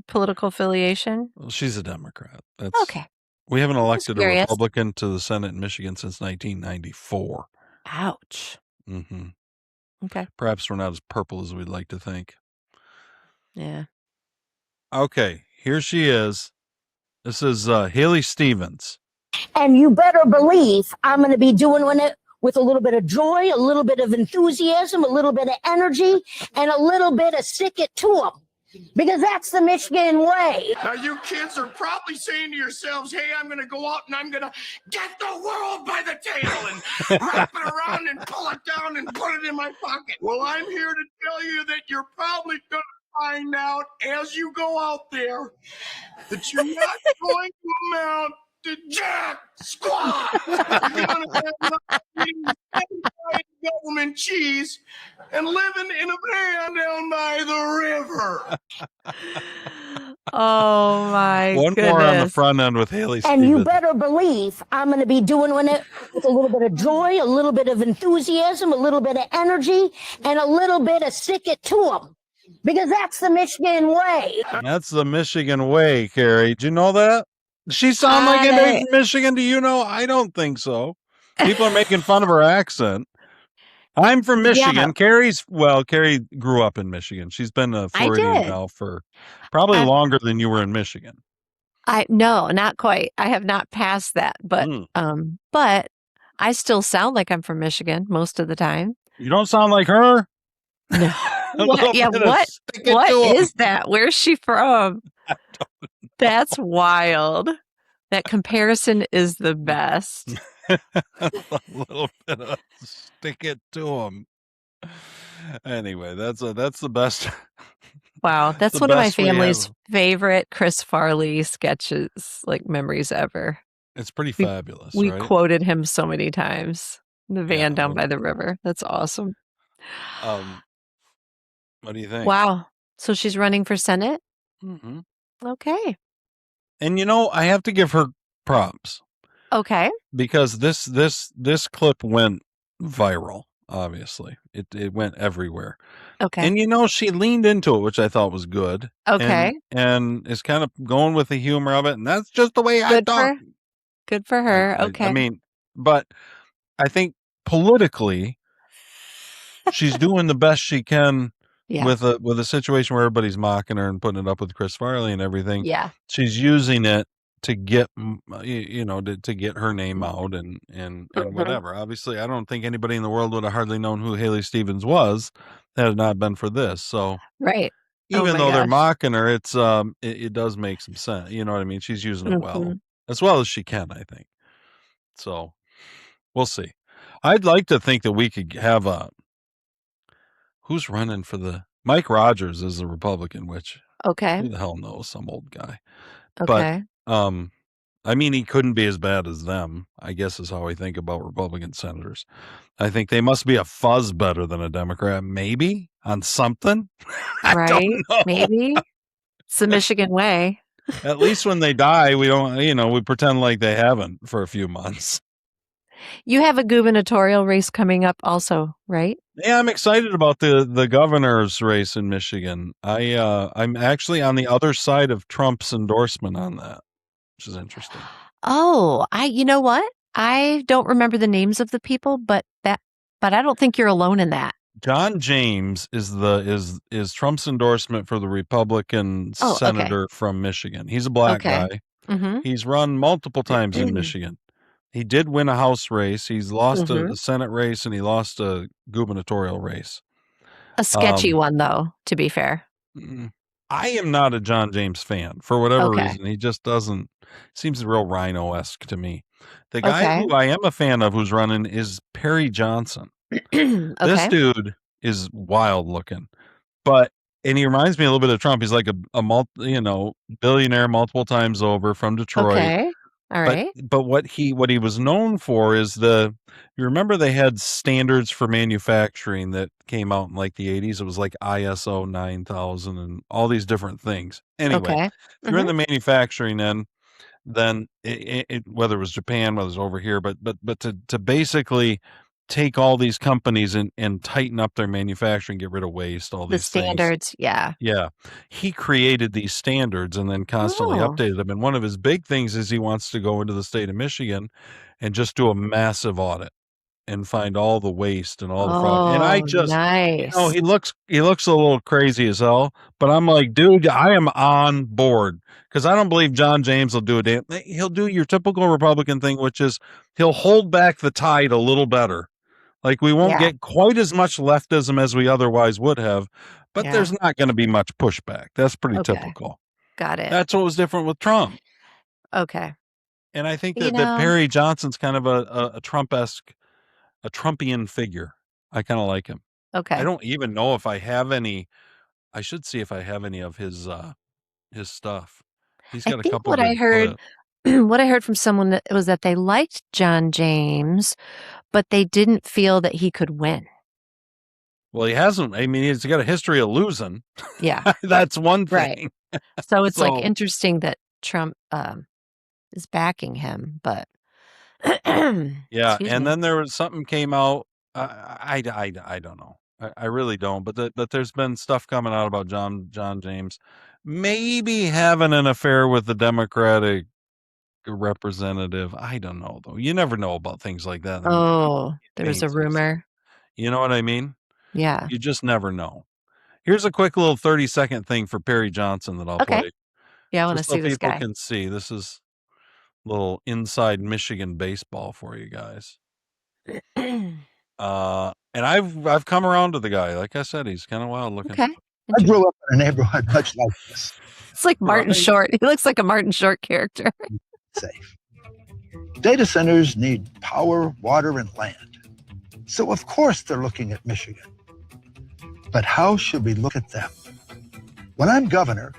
political affiliation? Well, she's a Democrat. That's okay. We haven't elected a Republican to the Senate in Michigan since 1994. Ouch. Mm-hmm. Okay. Perhaps we're not as purple as we'd like to think. Yeah. Okay, here she is. This is Haley Stevens. And you better believe I'm going to be doing it with a little bit of joy, a little bit of enthusiasm, a little bit of energy, and a little bit of stick it to them. Because that's the Michigan way. Now, you kids are probably saying to yourselves, hey, I'm going to go out and I'm going to get the world by the tail and wrap it around and pull it down and put it in my pocket. Well, I'm here to tell you that you're probably going to find out as you go out there that you're not going to amount to jack squat. You're going to end up eating satisfied government cheese and living in a van down by the river. Oh my One goodness. more on the front end with Haley Stevens. And you better believe I'm going to be doing it with a little bit of joy, a little bit of enthusiasm, a little bit of energy, and a little bit of stick it to them. Because that's the Michigan way. That's the Michigan way, Carrie. Do you know that? Does she sound like anybody from Michigan? Do you know? I don't think so. People are making fun of her accent. I'm from Michigan. Yeah. Carrie grew up in Michigan. She's been a Floridian now for probably longer than you were in Michigan. No, not quite. I have not passed that, but I still sound like I'm from Michigan most of the time. You don't sound like her? No. What is that? Where's she from? That's wild. That comparison is the best. A little bit of stick it to them. Anyway, that's the best. Wow, that's one of my family's favorite Chris Farley sketches, like memories ever. It's pretty fabulous. We right? quoted him so many times. The van down by the river. That's awesome. What do you think? Wow. So she's running for Senate? Mm-hmm. Okay. And I have to give her props. Okay. Because this clip went viral, obviously. It went everywhere. Okay. And she leaned into it, which I thought was good. Okay. And is kind of going with the humor of it, and that's just the way I talk. Good for her. Okay. I mean, but I think politically she's doing the best she can with a situation where everybody's mocking her and putting it up with Chris Farley and everything. Yeah. She's using it to get to get her name out and whatever. Obviously, I don't think anybody in the world would have hardly known who Haley Stevens was had it not been for this. So right. Even though they're mocking her, it's it does make some sense. You know what I mean? She's using it well as she can, I think. So we'll see. I'd like to think that we could have who's running for Mike Rogers is a Republican, which who the hell knows, some old guy. Okay. But I mean, he couldn't be as bad as them, I guess is how I think about Republican senators. I think they must be a fuzz better than a Democrat, maybe on something. I don't know. Maybe it's the Michigan way. At least when they die, we don't, we pretend like they haven't for a few months. You have a gubernatorial race coming up also, right? Yeah, I'm excited about the governor's race in Michigan. I'm actually on the other side of Trump's endorsement on that, which is interesting. Oh, you know what? I don't remember the names of the people, but I don't think you're alone in that. John James is Trump's endorsement for the Republican senator from Michigan. He's a black guy. Mm-hmm. He's run multiple times in Michigan. He did win a House race. He's lost a Senate race, and he lost a gubernatorial race. A sketchy one, though, to be fair. I am not a John James fan for whatever reason. He just seems real Rhino-esque to me. The guy who I am a fan of who's running is Perry Johnson. This dude is wild looking, and he reminds me a little bit of Trump. He's like a billionaire multiple times over from Detroit. Okay. All right. But what he was known for is you remember they had standards for manufacturing that came out in like the 80s. It was like ISO 9000 and all these different things. Anyway, if you're in the manufacturing end, then whether it was Japan, whether it was over here, but to basically take all these companies and tighten up their manufacturing, get rid of waste, all these standards. Things. Yeah. He created these standards and then constantly updated them. And one of his big things is he wants to go into the state of Michigan and just do a massive audit and find all the waste and all the fraud. And I just, nice. He looks a little crazy as hell, but I'm like, dude, I am on board because I don't believe John James will do a damn. He'll do your typical Republican thing, which is he'll hold back the tide a little better. Like we won't get quite as much leftism as we otherwise would have, but there's not going to be much pushback. That's pretty typical. Got it. That's what was different with Trump. Okay. And I think that Perry Johnson's kind of a Trump-esque, a Trumpian figure. I kind of like him. Okay. I don't even know if I have any I should see if I have any of his stuff. He's got I a think couple what I good heard, clips. what I heard from someone that was that they liked John James, but they didn't feel that he could win. Well, he hasn't. I mean, he's got a history of losing. Yeah. That's one Right. thing. So it's like interesting that Trump is backing him, but yeah. And then there was something came out. I don't know. I really don't. But there's been stuff coming out about John James maybe having an affair with the Democratic representative. I don't know though. You never know about things like that. Oh, there's a rumor. You know what I mean? Yeah. You just never know. Here's a quick little 30-second thing for Perry Johnson that I'll play. Yeah, I want to see this guy. People can see. This is a little inside Michigan baseball for you guys. And I've come around to the guy. Like I said, he's kind of wild looking. Okay. I grew up in a neighborhood much like this. It's like Martin Short. He looks like a Martin Short character. Safe. Data centers need power, water, and land. So of course they're looking at Michigan. But how should we look at them? When I'm governor,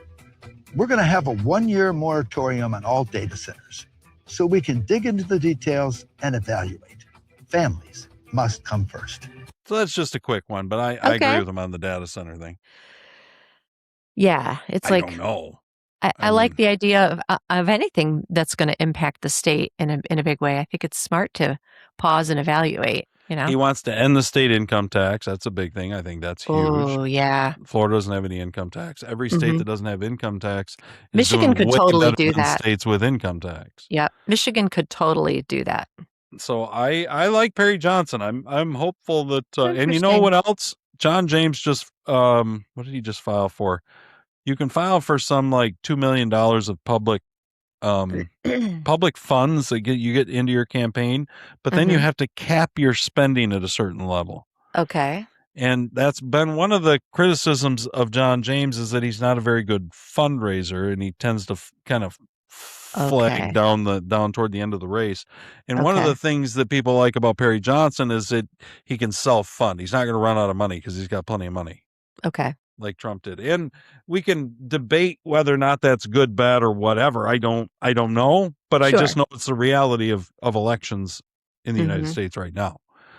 we're going to have a 1-year moratorium on all data centers so we can dig into the details and evaluate. Families must come first. So that's just a quick one, but I agree with him on the data center thing. Yeah, it's I don't know. I like the idea of anything that's going to impact the state in a big way. I think it's smart to pause and evaluate. You know, he wants to end the state income tax. That's a big thing. I think that's huge. Oh yeah, Florida doesn't have any income tax. Every state that doesn't have income tax, Michigan could totally do that. States with income tax. Yeah, Michigan could totally do that. So I like Perry Johnson. I'm hopeful that and you know what else? John James just what did he just file for? You can file for some like $2 million of public public funds that you get into your campaign, but then you have to cap your spending at a certain level. Okay. And that's been one of the criticisms of John James is that he's not a very good fundraiser, and he tends to kind of flag down toward the end of the race. And one of the things that people like about Perry Johnson is that he can self-fund. He's not going to run out of money because he's got plenty of money. Okay. Like Trump did. And we can debate whether or not that's good, bad, or whatever. I don't know, but I just know it's the reality of elections in the United States right now.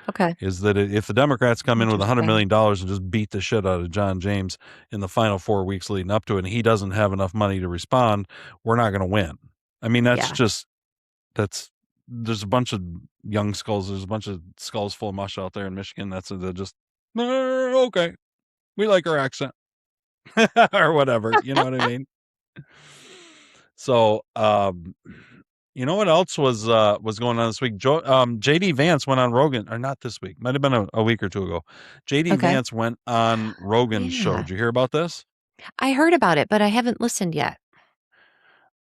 Okay. Is that if the Democrats come in with $100 million and just beat the shit out of John James in the final 4 weeks leading up to it, and he doesn't have enough money to respond, we're not going to win. I mean, there's a bunch of young skulls. There's a bunch of skulls full of mush out there in Michigan. They're just, okay. We like our accent or whatever, you know what I mean? So, you know what else was going on this week? JDVance went on Rogan, or not this week. Might have been a week or two ago. JDVance went on Rogan's show. Did you hear about this? I heard about it, but I haven't listened yet.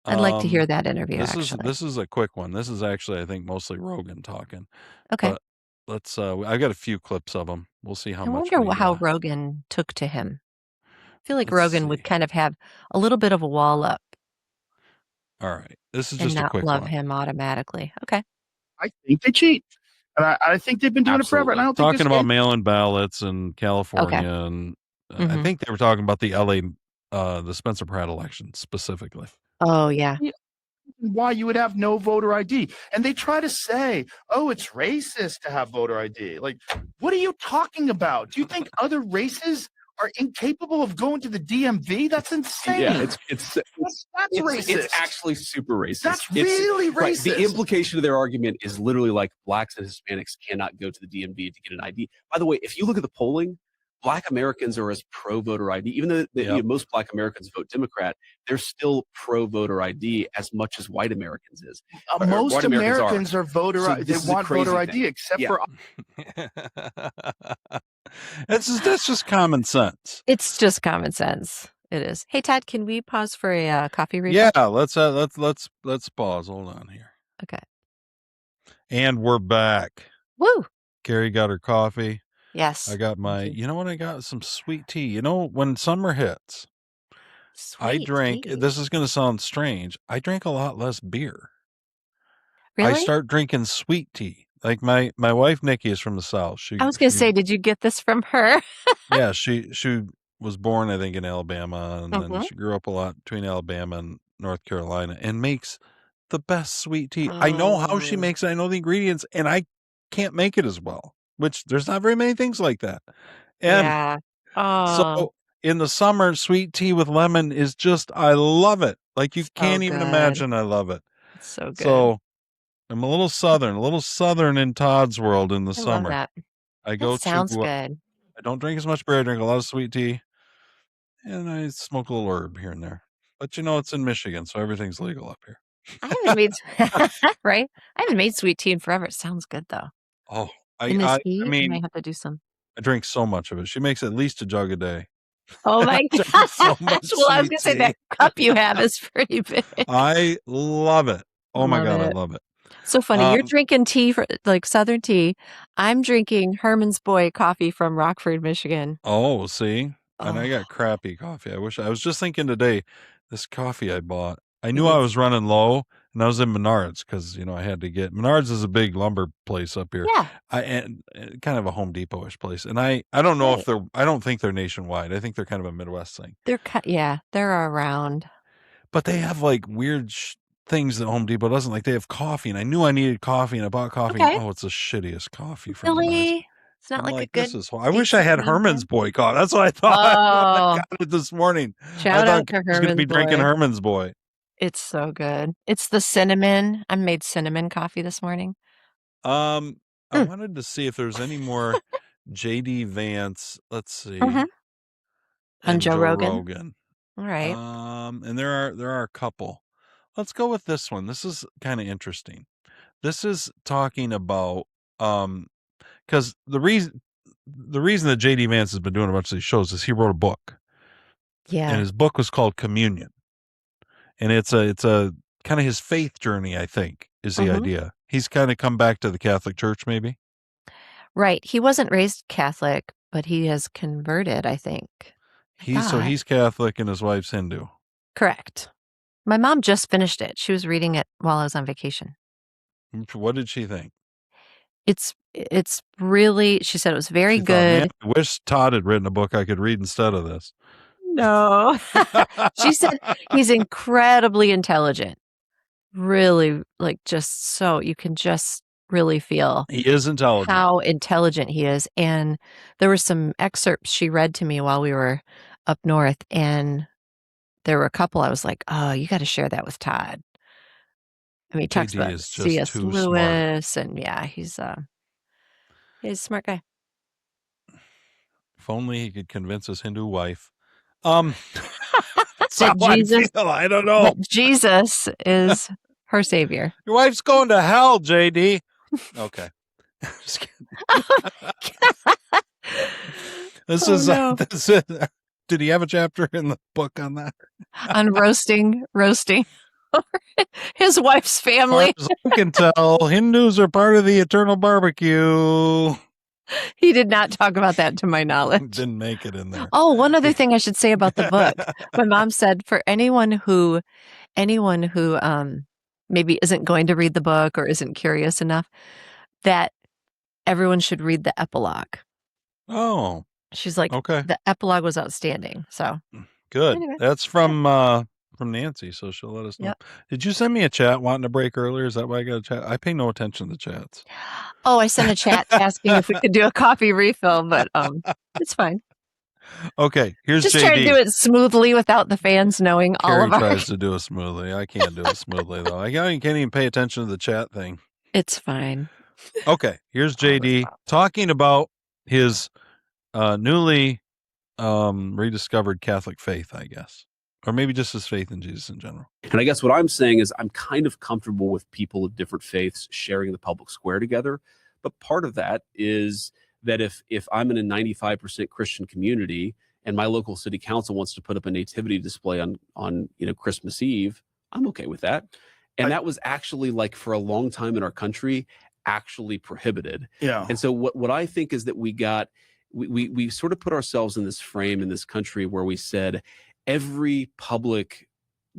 I'd like to hear that interview. This is a quick one. This is actually, I think, mostly Rogan talking. Okay. But let's. I've got a few clips of him. We'll see how much. I wonder how Rogan took to him. I feel like Rogan would kind of have a little bit of a wall up. All right. This is just a quick love one. him automatically. Okay. I think they cheat. And I think they've been doing it forever. And I don't think talking about mail-in ballots in California. And I think they were talking about the LA, the Spencer Pratt election specifically. Oh, yeah. Why you would have no voter ID. And they try to say, oh, it's racist to have voter ID. Like, what are you talking about? Do you think other races are incapable of going to the DMV? That's insane. Yeah, that's racist. It's actually super racist. That's really racist. Right, the implication of their argument is literally like blacks and Hispanics cannot go to the DMV to get an ID. By the way, if you look at the polling, Black Americans are as pro-voter ID. Even though most Black Americans vote Democrat, they're still pro-voter ID as much as white Americans is. Most Americans are voter. So they want voter ID, except for. That's just common sense. It's just common sense. It is. Hey, Todd, can we pause for a coffee refresh? Yeah, let's pause. Hold on here. Okay. And we're back. Woo! Carrie got her coffee. Yes. I got my, you know what? I got some sweet tea. You know, when summer hits, I drink, this is going to sound strange. I drink a lot less beer. Really? I start drinking sweet tea. Like my wife, Nikki, is from the South. I was going to say, did you get this from her? Yeah. She was born, I think, in Alabama, and then Mhm. she grew up a lot between Alabama and North Carolina, and makes the best sweet tea. I know how she Oh. makes it. I know the ingredients, and I can't make it as well. Which there's not very many things like that. And Yeah. Oh, so in the summer, sweet tea with lemon is just, I love it. Like you so can't even good. imagine I love it. It's so good. So I'm a little southern in ToddsWorld in the I love summer. that. I go That sounds to, good. I don't drink as much beer. I drink a lot of sweet tea, and I smoke a little herb here and there. But you know, it's in Michigan, so everything's legal up here. I haven't made right. I haven't made sweet tea in forever. It sounds good though. Oh, In this I heat, I mean, might have to do some. I drink so much of it. She makes at least a jug a day. Oh my Drink gosh! so much Well, I was sweet gonna say tea. that cup you have is pretty big. I love it. Oh my Love God, I it. love it. So funny. You're drinking tea for like Southern tea. I'm drinking Herman's Boy coffee from Rockford, Michigan. Oh, see? And I Oh, got crappy coffee. I was just thinking today, this coffee I bought, I knew it I is. was running low, and I was in Menards because, you know, I had to get, Menards is a big lumber place up here. Yeah. And kind of a Home Depot-ish place. And I don't know Right. if I don't think they're nationwide. I think they're kind of a Midwest thing. Yeah, they're around. But they have like weird things that Home Depot doesn't. Like they have coffee, and I knew I needed coffee, and I bought coffee. Okay. And, oh, it's the shittiest coffee from Menards. Really? It's not I'm like a like, this good is. I wish I decent had name Herman's brand? Boy coffee. That's what I thought when I Oh, got it this morning. I shout thought out to I was going to be Herman's drinking Boy. Herman's Boy. It's so good. It's the cinnamon. I made cinnamon coffee this morning. I Mm. wanted to see if there's any more JDVance. Let's see. Mhm. On And Joe Joe Rogan. Rogan. All right. And there are a couple. Let's go with this one. This is kind of interesting. This is talking about because the reason that JDVance has been doing a bunch of these shows is he wrote a book. Yeah. And his book was called Communion. And it's a kind of his faith journey, I think, is the idea. He's kind of come back to the Catholic Church, maybe. Right. He wasn't raised Catholic, but he has converted, I think. He's Catholic and his wife's Hindu. Correct. My mom just finished it. She was reading it while I was on vacation. What did she think? It's really, she said it was very She good. thought, man, I wish Todd had written a book I could read instead of this. No. She said he's incredibly intelligent. Really, like, just so you can just really feel He is intelligent. how intelligent he is. And there were some excerpts she read to me while we were up north, and there were a couple I was like, oh, you got to share that with Todd. I mean, he talks JD about is just C.S. too Lewis, and yeah, he's a smart guy. If only he could convince his Hindu wife. That's That how Jesus, I feel. I don't know. that Jesus is her savior. Your wife's going to hell, JD. Okay. Just kidding. This is did he have a chapter in the book on that? On roasting his wife's family. As far as I can tell, Hindus are part of the eternal barbecue. He did not talk about that to my knowledge. Didn't make it in there. Oh, one other thing I should say about the book. My mom said for anyone who maybe isn't going to read the book or isn't curious enough, that everyone should read the epilogue. Oh. She's like, okay. The epilogue was outstanding. So good. Anyway. That's from Nancy, so she'll let us know. Yep. Did you send me a chat wanting to break earlier? Is that why I got a chat? I pay no attention to chats. Oh, I sent a chat asking if we could do a coffee refill, but it's fine. Okay, here's Just JD. try to do it smoothly without the fans knowing Carrie all of our. tries to do it smoothly. I can't do it smoothly though. I can't even pay attention to the chat thing. It's fine. Okay, here's JD talking about his newly rediscovered Catholic faith, I guess. Or maybe just his faith in Jesus in general. And I guess what I'm saying is I'm kind of comfortable with people of different faiths sharing the public square together. But part of that is that if I'm in a 95% Christian community and my local city council wants to put up a nativity display on Christmas Eve, I'm okay with that. And that was actually, like, for a long time in our country, actually prohibited. Yeah. And so what I think is that we sort of put ourselves in this frame in this country where we said every public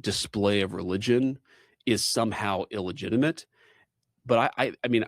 display of religion is somehow illegitimate. But I mean,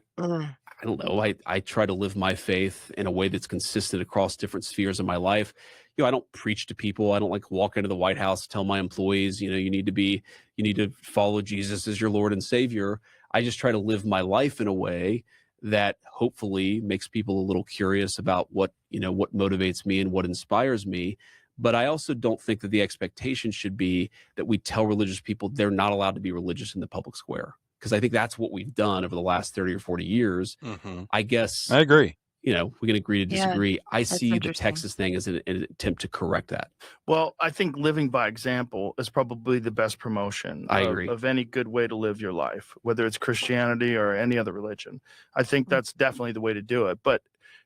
I don't know. I try to live my faith in a way that's consistent across different spheres of my life. I don't preach to people. I don't like walk into the White House, tell my employees, you need to follow Jesus as your Lord and Savior. I just try to live my life in a way that hopefully makes people a little curious about what motivates me and what inspires me. But I also don't think that the expectation should be that we tell religious people they're not allowed to be religious in the public square. Because I think that's what we've done over the last 30 or 40 years. Mm-hmm. I guess I agree. We can agree to disagree. I see the interesting. Texas thing as an attempt to correct that. Well, I think living by example is probably the best promotion I agree. of any good way to live your life, whether it's Christianity or any other religion. I think that's definitely the way to do it. But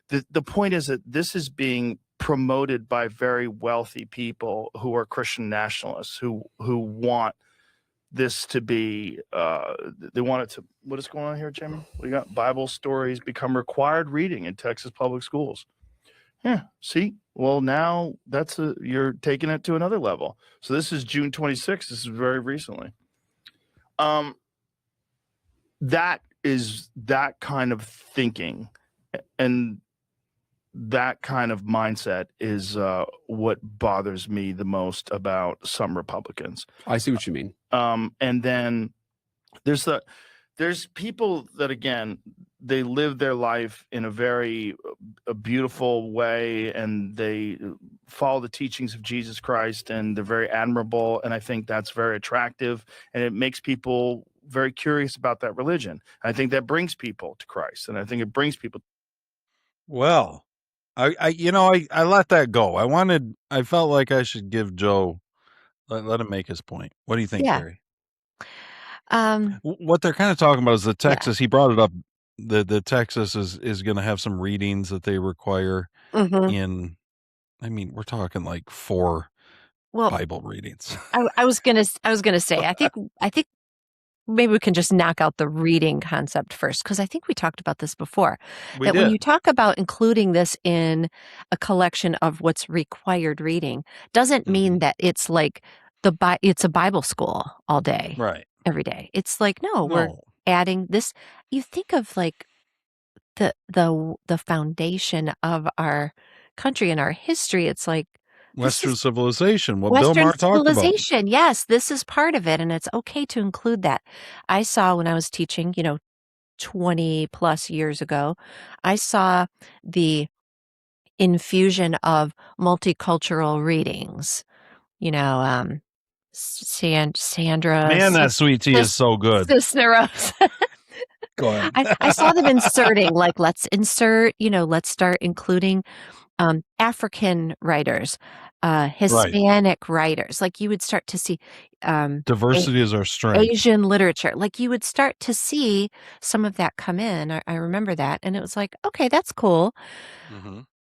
the point is that this is being promoted by very wealthy people who are Christian nationalists who want this to be they want it to. What is going on here, Jimmy? We got Bible stories become required reading in Texas public schools. Yeah, see, well, now you're taking it to another level. So this is June 26th. This is very recently. That is that kind of thinking and that kind of mindset is what bothers me the most about some Republicans. I see what you mean. And then there's people that, again, they live their life in a beautiful way, and they follow the teachings of Jesus Christ, and they're very admirable. And I think that's very attractive, and it makes people very curious about that religion. I think that brings people to Christ, and I think it brings people. Well, I let that go. I felt like I should give Joe, let him make his point. What do you think, Yeah. Carrie? What they're kind of talking about is the Texas. He brought it up. The Texas is going to have some readings that they require in. I mean, we're talking like 4 Bible readings. I was gonna say. I think maybe we can just knock out the reading concept first, because I think we talked about this before. When you talk about including this in a collection of what's required reading, doesn't mean that it's like it's a Bible school all day, right? Every day. It's like no, we're adding this. You think of like the foundation of our country and our history. It's like Western civilization. What Western Bill Maher talked about. Yes, this is part of it, and it's okay to include that. I saw when I was teaching, 20 plus years ago, I saw the infusion of multicultural readings. Sandra. Man, that sweet tea is so good. Cisneros. Go ahead. I saw them inserting, like, let's start including African writers, Hispanic writers. Like you would start to see diversity is our strength. Asian literature. Like you would start to see some of that come in. I remember that, and it was like, okay, that's cool.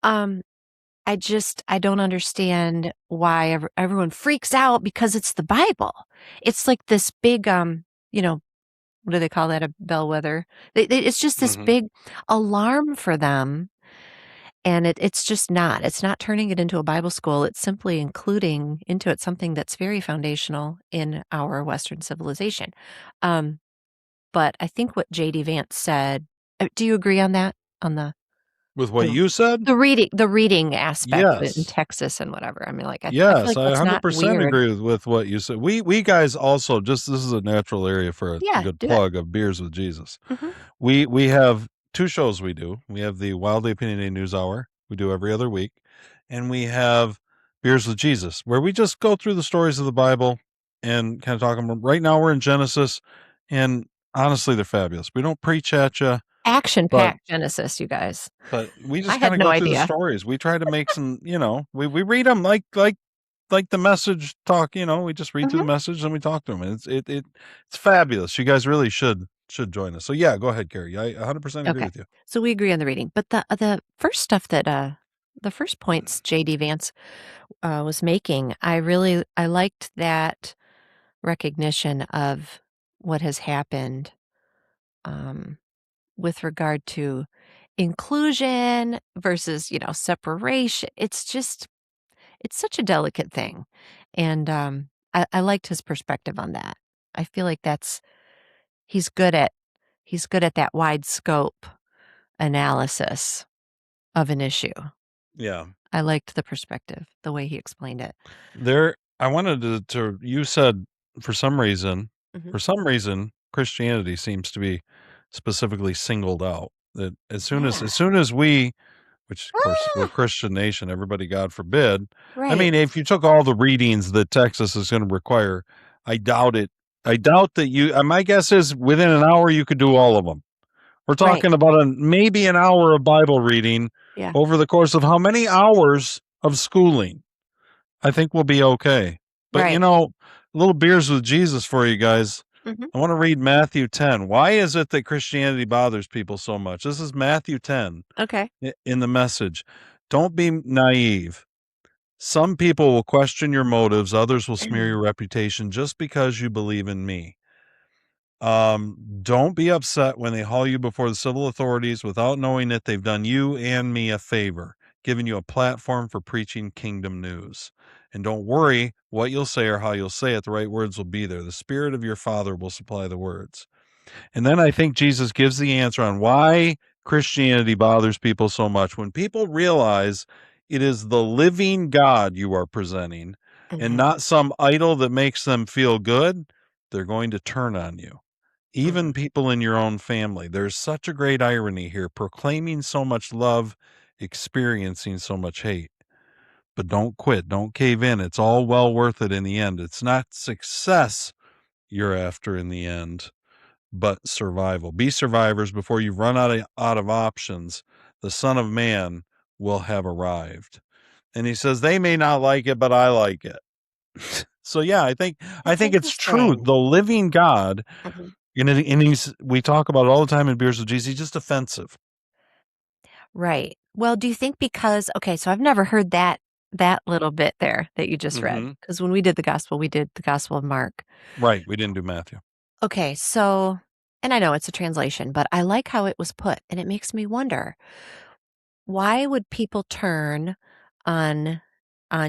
I don't understand why everyone freaks out because it's the Bible. It's like this big, what do they call that? A bellwether. It's just this big alarm for them. And it's just not. It's not turning it into a Bible school. It's simply including into it something that's very foundational in our Western civilization. But I think what JDVance said, do you agree on that? With what you said? The reading aspect of it in Texas and whatever. I mean, like, I feel like I that's 100% agree with what you said. We guys also, this is a natural area for a good plug of Beers with Jesus. We have 2 shows we do. We have the Wildly Opinionated NewsHour, we do every other week, and we have Beers with Jesus, where we just go through the stories of the Bible and kind of talk about. Right now we're in Genesis, and honestly, they're fabulous. We don't preach at you. Action-packed Genesis, you guys. But we just kind of go through the stories. We try to make some, we read them like the message talk. We just read through the message and we talk to them. And it's fabulous. You guys really should join us. So yeah, go ahead, Carrie. I 100% agree with you. So we agree on the reading, but the first stuff that the first points JDVance was making, I liked that recognition of what has happened with regard to inclusion versus separation. It's such a delicate thing, and I liked his perspective on that. I feel like he's good at that wide scope analysis of an issue. Yeah. I liked the perspective, the way he explained it. I wanted to you said for some reason, Christianity seems to be specifically singled out. That as soon as we, which of course we're a Christian nation, everybody, God forbid. Right. I mean, if you took all the readings that Texas is going to require, I doubt it. I doubt that my guess is within an hour you could do all of them. We're talking about maybe an hour of Bible reading over the course of how many hours of schooling? I think we'll be okay. But a little beers with Jesus for you guys. I want to read Matthew 10. Why is it that Christianity bothers people so much? This is Matthew 10. Okay. In the Message. Don't be naive. Some people will question your motives. Others will smear your reputation just because you believe in me. Don't be upset when they haul you before the civil authorities without knowing that they've done you and me a favor, giving you a platform for preaching kingdom news. And don't worry what you'll say or how you'll say it. The right words will be there. The Spirit of your Father will supply the words. And then I think Jesus gives the answer on why Christianity bothers people so much. When people realize it is the living God you are presenting and not some idol that makes them feel good, they're going to turn on you. Even people in your own family. There's such a great irony here, proclaiming so much love, experiencing so much hate. But don't quit. Don't cave in. It's all well worth it in the end. It's not success you're after in the end, but survival. Be survivors before you run out of options. The Son of Man will have arrived. And he says, they may not like it, but I like it. So yeah, I think it's true. The living God, and we talk about it all the time in Beers with Jesus, he's just offensive. Right. Well, do you think so I've never heard that little bit there that you just read. Because when we did the gospel of Mark. Right. We didn't do Matthew. Okay. So, and I know it's a translation, but I like how it was put. And it makes me wonder, why would people turn on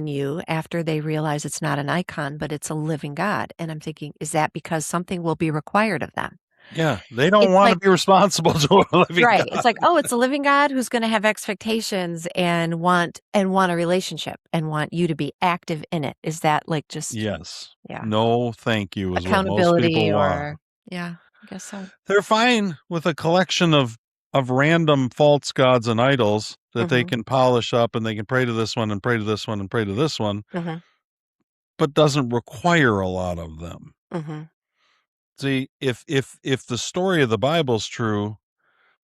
you after they realize it's not an icon, but it's a living God? And I'm thinking, is that because something will be required of them? Yeah, they don't want to be responsible to a living God. It's like, oh, it's a living God who's going to have expectations and want a relationship and want you to be active in it. Is that like just no, thank you. Is accountability what most people want. Yeah, I guess so. They're fine with a collection of random false gods and idols that they can polish up, and they can pray to this one and pray to this one and pray to this one, but doesn't require a lot of them. See, if the story of the Bible's true,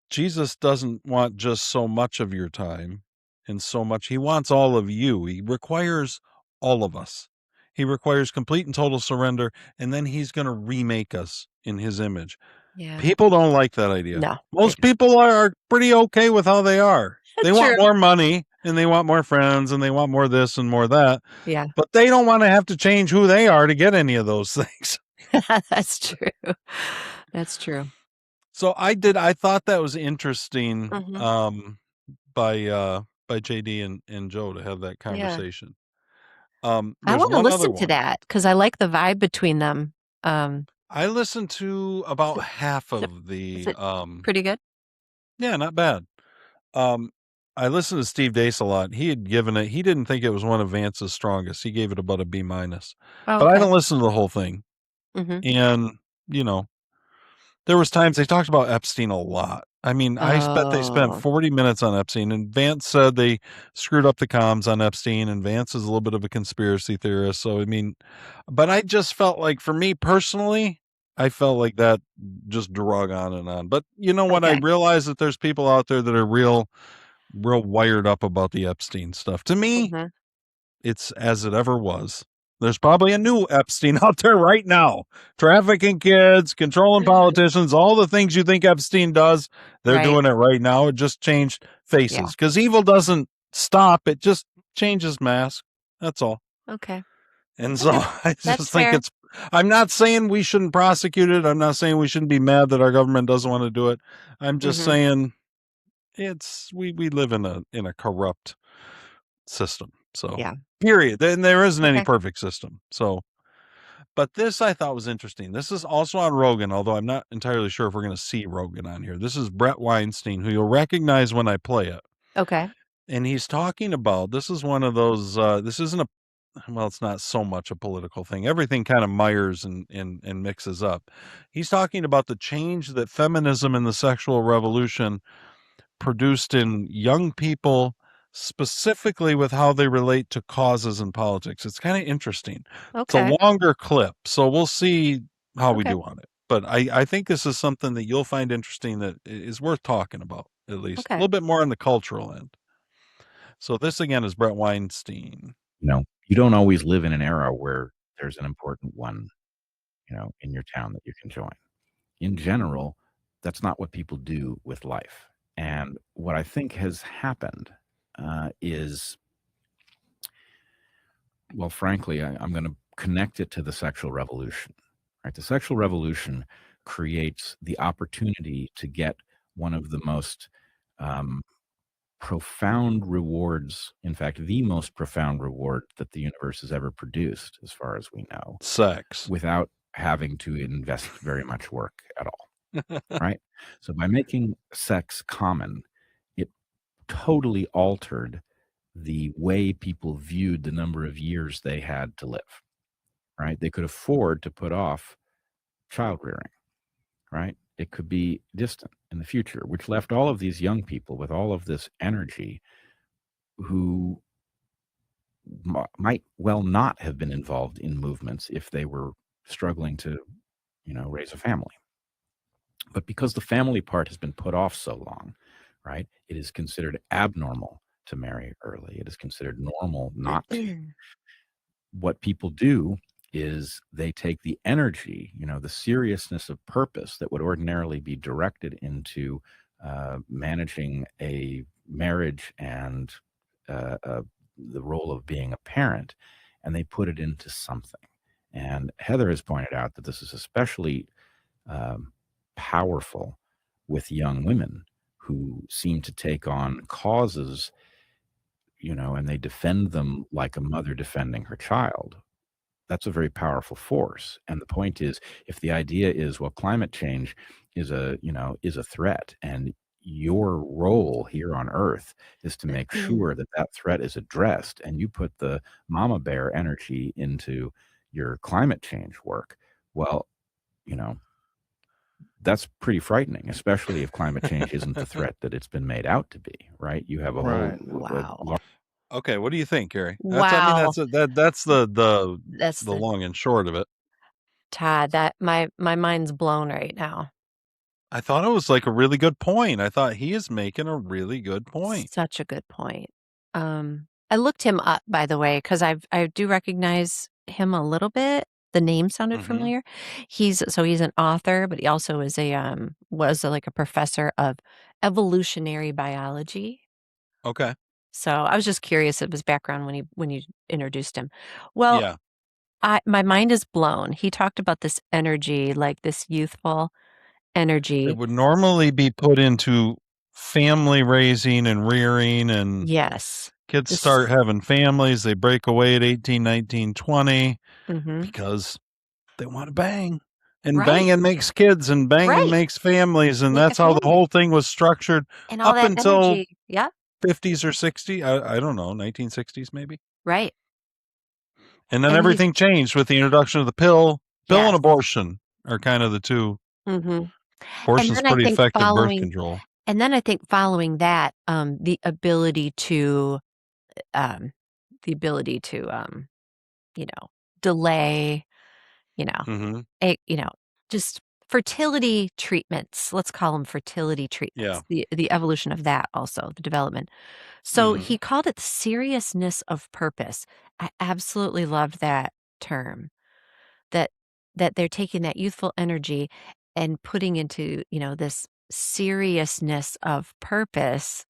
Jesus doesn't want just so much of your time and so much. He wants all of you. He requires all of us. He requires complete and total surrender, and then he's going to remake us in his image. Yeah. People don't like that idea. No. Most people are pretty okay with how they are. They want more money, and they want more friends, and they want more this and more that. Yeah. But they don't want to have to change who they are to get any of those things. That's true. That's true. So I thought that was interesting by JD and Joe to have that conversation. I want to listen to that because I like the vibe between them. I listened to about half of the pretty good. Yeah, not bad. I listened to Steve Deace a lot. He had given it, he didn't think it was one of Vance's strongest. He gave it about a B-. But I don't listen to the whole thing. And, there was times they talked about Epstein a lot. I mean, they spent 40 minutes on Epstein, and Vance said they screwed up the comms on Epstein, and Vance is a little bit of a conspiracy theorist. So, I mean, but I just felt like, for me personally, I felt like that just drug on and on. But you know what? I realize that there's people out there that are real wired up about the Epstein stuff. To me, it's as it ever was. There's probably a new Epstein out there right now. Trafficking kids, controlling politicians, all the things you think Epstein does, they're doing it right now. It just changed faces. Because evil doesn't stop. It just changes mask. That's all. Okay. And so I just think I'm not saying we shouldn't prosecute it. I'm not saying we shouldn't be mad that our government doesn't want to do it. I'm just saying we live in a corrupt system. So period. And there isn't any perfect system. So, But this I thought was interesting. This is also on Rogan, although I'm not entirely sure if we're going to see Rogan on here. This is Brett Weinstein, who you'll recognize when I play it. Okay. And he's talking about, this is one of those, this isn't a, well, it's not so much a political thing. Everything kind of mires and mixes up. He's talking about the change that feminism and the sexual revolution produced in young people, specifically with how they relate to causes in politics. It's kind of interesting. It's a longer clip, so we'll see how we do on it. But I think this is something that you'll find interesting, that is worth talking about, at least. A little bit more on the cultural end. So this, again, is Brett Weinstein. You don't always live in an era where there's an important one, in your town that you can join. In general, that's not what people do with life. And what I think has happened is, well, frankly, I'm going to connect it to the sexual revolution. Right? The sexual revolution creates the opportunity to get one of the most profound rewards, in fact, the most profound reward that the universe has ever produced, as far as we know. Sex. Without having to invest very much work at all. Right? So by making sex common, it totally altered the way people viewed the number of years they had to live. Right? They could afford to put off child rearing. Right? It could be distant in the future, which left all of these young people with all of this energy who might well not have been involved in movements if they were struggling to, raise a family. But because the family part has been put off so long, right, it is considered abnormal to marry early. It is considered normal not to. What people do is they take the energy, the seriousness of purpose that would ordinarily be directed into managing a marriage and the role of being a parent, and they put it into something. And Heather has pointed out that this is especially powerful with young women who seem to take on causes, and they defend them like a mother defending her child. That's a very powerful force. And the point is, if the idea is, well, climate change is a threat, and your role here on Earth is to make sure that that threat is addressed, and you put the mama bear energy into your climate change work, well, that's pretty frightening, especially if climate change isn't the threat that it's been made out to be, right? You have a whole Okay, what do you think, Gary? Wow. That's the long and short of it. Todd, that my mind's blown right now. I thought it was like a really good point. I thought he is making a really good point. Such a good point. I looked him up, by the way, because I do recognize him a little bit. The name sounded familiar. He's an author, but he also is was like a professor of evolutionary biology. Okay. So I was just curious of his background when you introduced him. Well, yeah. My mind is blown. He talked about this energy, like this youthful energy. It would normally be put into family raising and rearing, and yes, kids start having families. They break away at 18, 19, 20 because they want to bang. And banging makes kids, and banging makes families, and that's how the whole thing was structured and all up that until energy. 50s or 60s. I don't know, 1960s maybe. Right. And then everything changed with the introduction of the pill. Pill and abortion are kind of the two. Abortion's pretty effective birth control. And then I think following that, the ability to delay, just fertility treatments. Let's call them fertility treatments. Yeah. The evolution of that, also the development. So he called it seriousness of purpose. I absolutely loved that term. That they're taking that youthful energy and putting into this seriousness of purpose.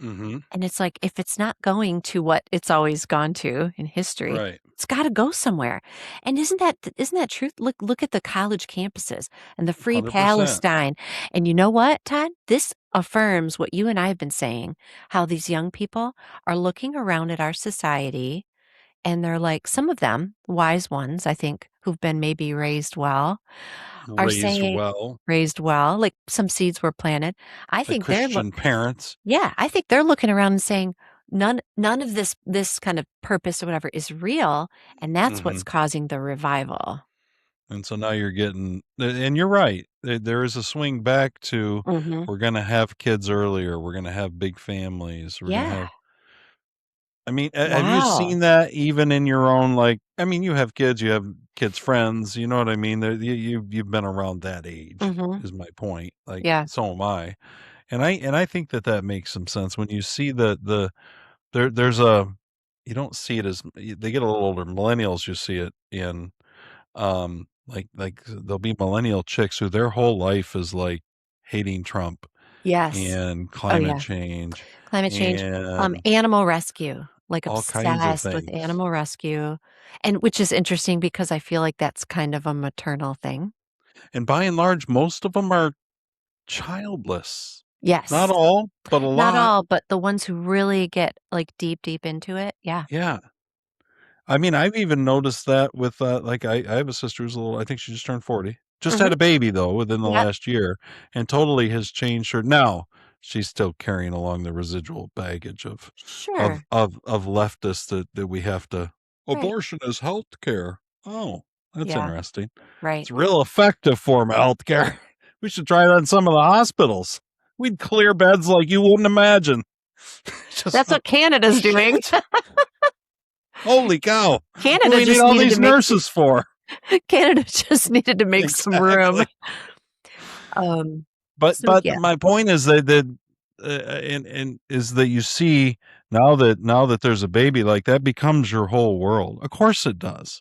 And it's like, if it's not going to what it's always gone to in history, it's got to go somewhere. And isn't that truth? Look at the college campuses and the free 100%. Palestine. And you know what, Todd? This affirms what you and I have been saying, how these young people are looking around at our society And they're like, some of them, wise ones, I think, who've been maybe raised well, are saying raised well, like some seeds were planted. I think Christian parents. Yeah, I think they're looking around and saying none of this kind of purpose or whatever is real, and that's what's causing the revival. And so now you're getting, and you're right. There is a swing back to we're going to have kids earlier. We're going to have big families. We're going to have. I mean, have you seen that even in your own, like, I mean, you have kids friends, you know what I mean? You've been around that age is my point. Like, so am I. And I think that makes some sense when you see there's you don't see it as they get a little older. Millennials, you see it in, like there'll be millennial chicks who their whole life is like hating Trump. Yes. And climate change. And, animal rescue, like obsessed with animal rescue, and which is interesting because I feel like that's kind of a maternal thing. And by and large, most of them are childless. Yes. Not all, but a lot. Not all, but the ones who really get like deep into it. Yeah. Yeah. I mean, I've even noticed that with, like, I have a sister who's I think she just turned 40. Just had a baby, though, within the last year, and totally has changed her. Now, she's still carrying along the residual baggage of leftists that we have to, abortion is health care. Oh, that's interesting. Right. It's a real effective form of health care. We should try it on some of the hospitals. We'd clear beds like you wouldn't imagine. That's what Canada's doing. Holy cow. Canada what do we need all these nurses for? Canada just needed to make some room. But my point is that is that you see now that there's a baby, like, that becomes your whole world. Of course it does.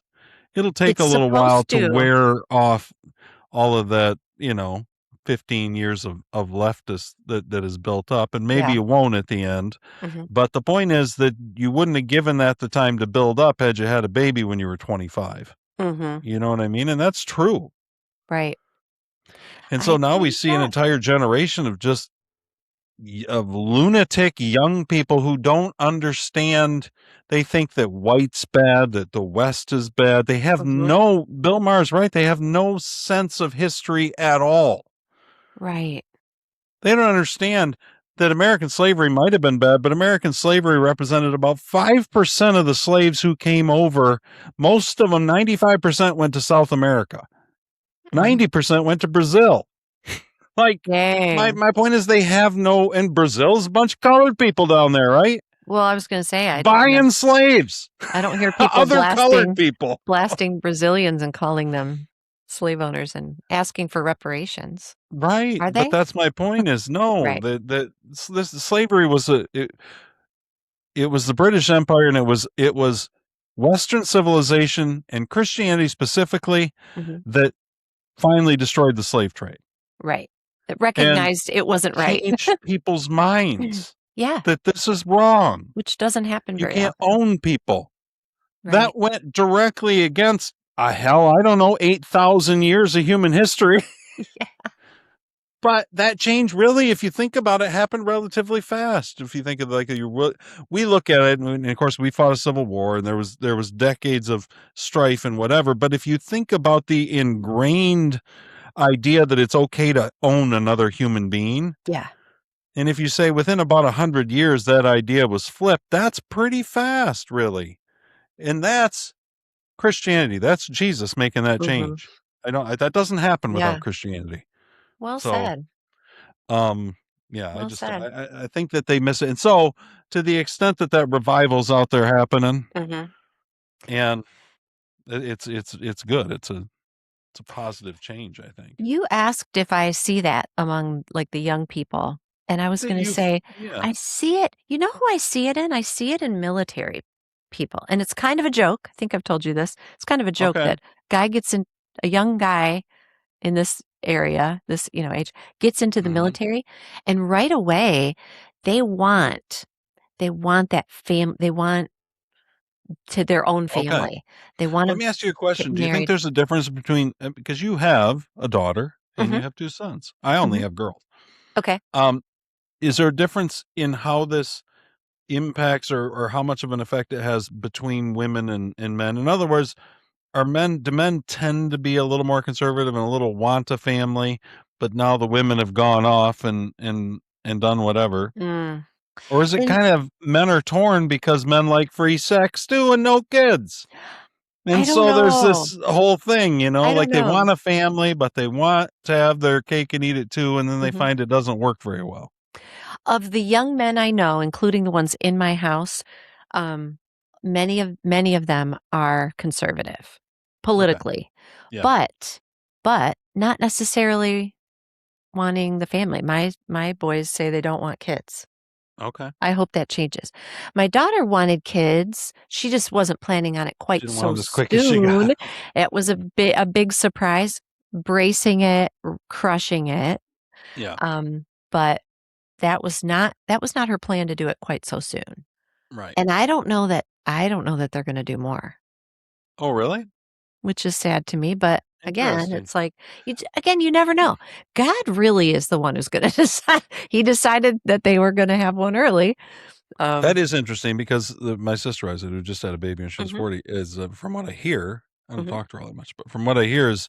It'll take a little while to wear off all of that, 15 years of leftist that is built up, and maybe you won't at the end. But the point is that you wouldn't have given that the time to build up had you had a baby when you were 25. You know what I mean? And that's true. Right. And so now we see an entire generation of lunatic young people who don't understand. They think that white's bad, that the West is bad. They have Bill Maher's right. They have no sense of history at all. Right. They don't understand that American slavery might have been bad, but American slavery represented about 5% of the slaves who came over. Most of them, 95%, went to South America. 90% went to Brazil. Like, my point is they have and Brazil's a bunch of colored people down there, right? Well, I was going to say, buying slaves. I don't hear people colored people blasting Brazilians and calling them slave owners and asking for reparations. Right. Are they? But that's my point is no, this slavery was it was the British Empire, and it was Western civilization and Christianity specifically that finally destroyed the slave trade. Right. It recognized it wasn't right. Changed people's minds. Yeah. That this is wrong. Which doesn't happen very often. You can't own people. Right. That went directly against 8,000 years of human history. Yeah. But that change really, if you think about it, happened relatively fast. If you think of we look at it, and of course we fought a civil war, and there was decades of strife and whatever. But if you think about the ingrained idea that it's okay to own another human being, and if you say within about 100 years that idea was flipped, that's pretty fast, really, and that's Christianity. That's Jesus making that change. That doesn't happen without Christianity. Well said. I think that they miss it. And so to the extent that revival's out there happening, and it's good. It's a positive change, I think. You asked if I see that among like the young people, and I was going to say, I see it. You know who I see it in? I see it in military people. And it's kind of a joke. I think I've told you this. It's kind of a joke that a young guy in this area, this, age, gets into the military, and right away they want that they want to their own family. They want to. Let me ask you a question. Do you think there's a difference between, because you have a daughter and you have two sons. I only have girls. Okay. Is there a difference in how this impacts or how much of an effect it has between women and men. In other words, do men tend to be a little more conservative and a little want a family, but now the women have gone off and done whatever? Or is it kind of men are torn because men like free sex too and no kids? And so there's this whole thing, like they want a family, but they want to have their cake and eat it too. And then they find it doesn't work very well. Of the young men I know, including the ones in my house, many of them are conservative politically, but not necessarily wanting the family. My boys say they don't want kids. Okay. I hope that changes. My daughter wanted kids. She just wasn't planning on it quite so soon. It was a big surprise, bracing it, crushing it. Yeah. But that was not her plan to do it quite so soon. Right. And I don't know that they're going to do more. Oh, really? Which is sad to me, but again, it's like you never know. God really is the one who's going to decide. He decided that they were going to have one early. That is interesting because my sister, who just had a baby and she's 40, is from what I hear. I don't talk to her all that much, but from what I hear is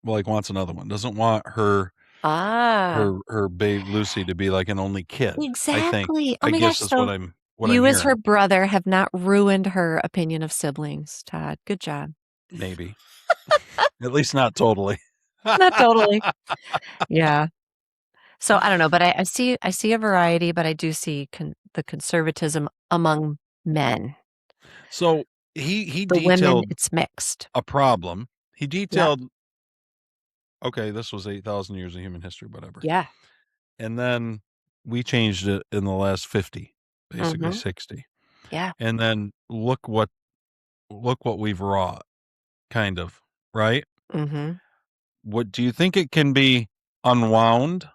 wants another one. Doesn't want her babe Lucy to be like an only kid. Exactly. I guess is what I'm. You as her brother have not ruined her opinion of siblings, Todd. Good job. Maybe. At least not totally. Not totally. Yeah. So I don't know, but I see a variety, but I do see the conservatism among men. So he the detailed women, it's mixed. a problem. He detailed, okay, this was 8,000 years of human history, whatever. Yeah. And then we changed it in the last 50, basically 60. Yeah. And then look what we've wrought, kind of, right? What do you think it can be unwound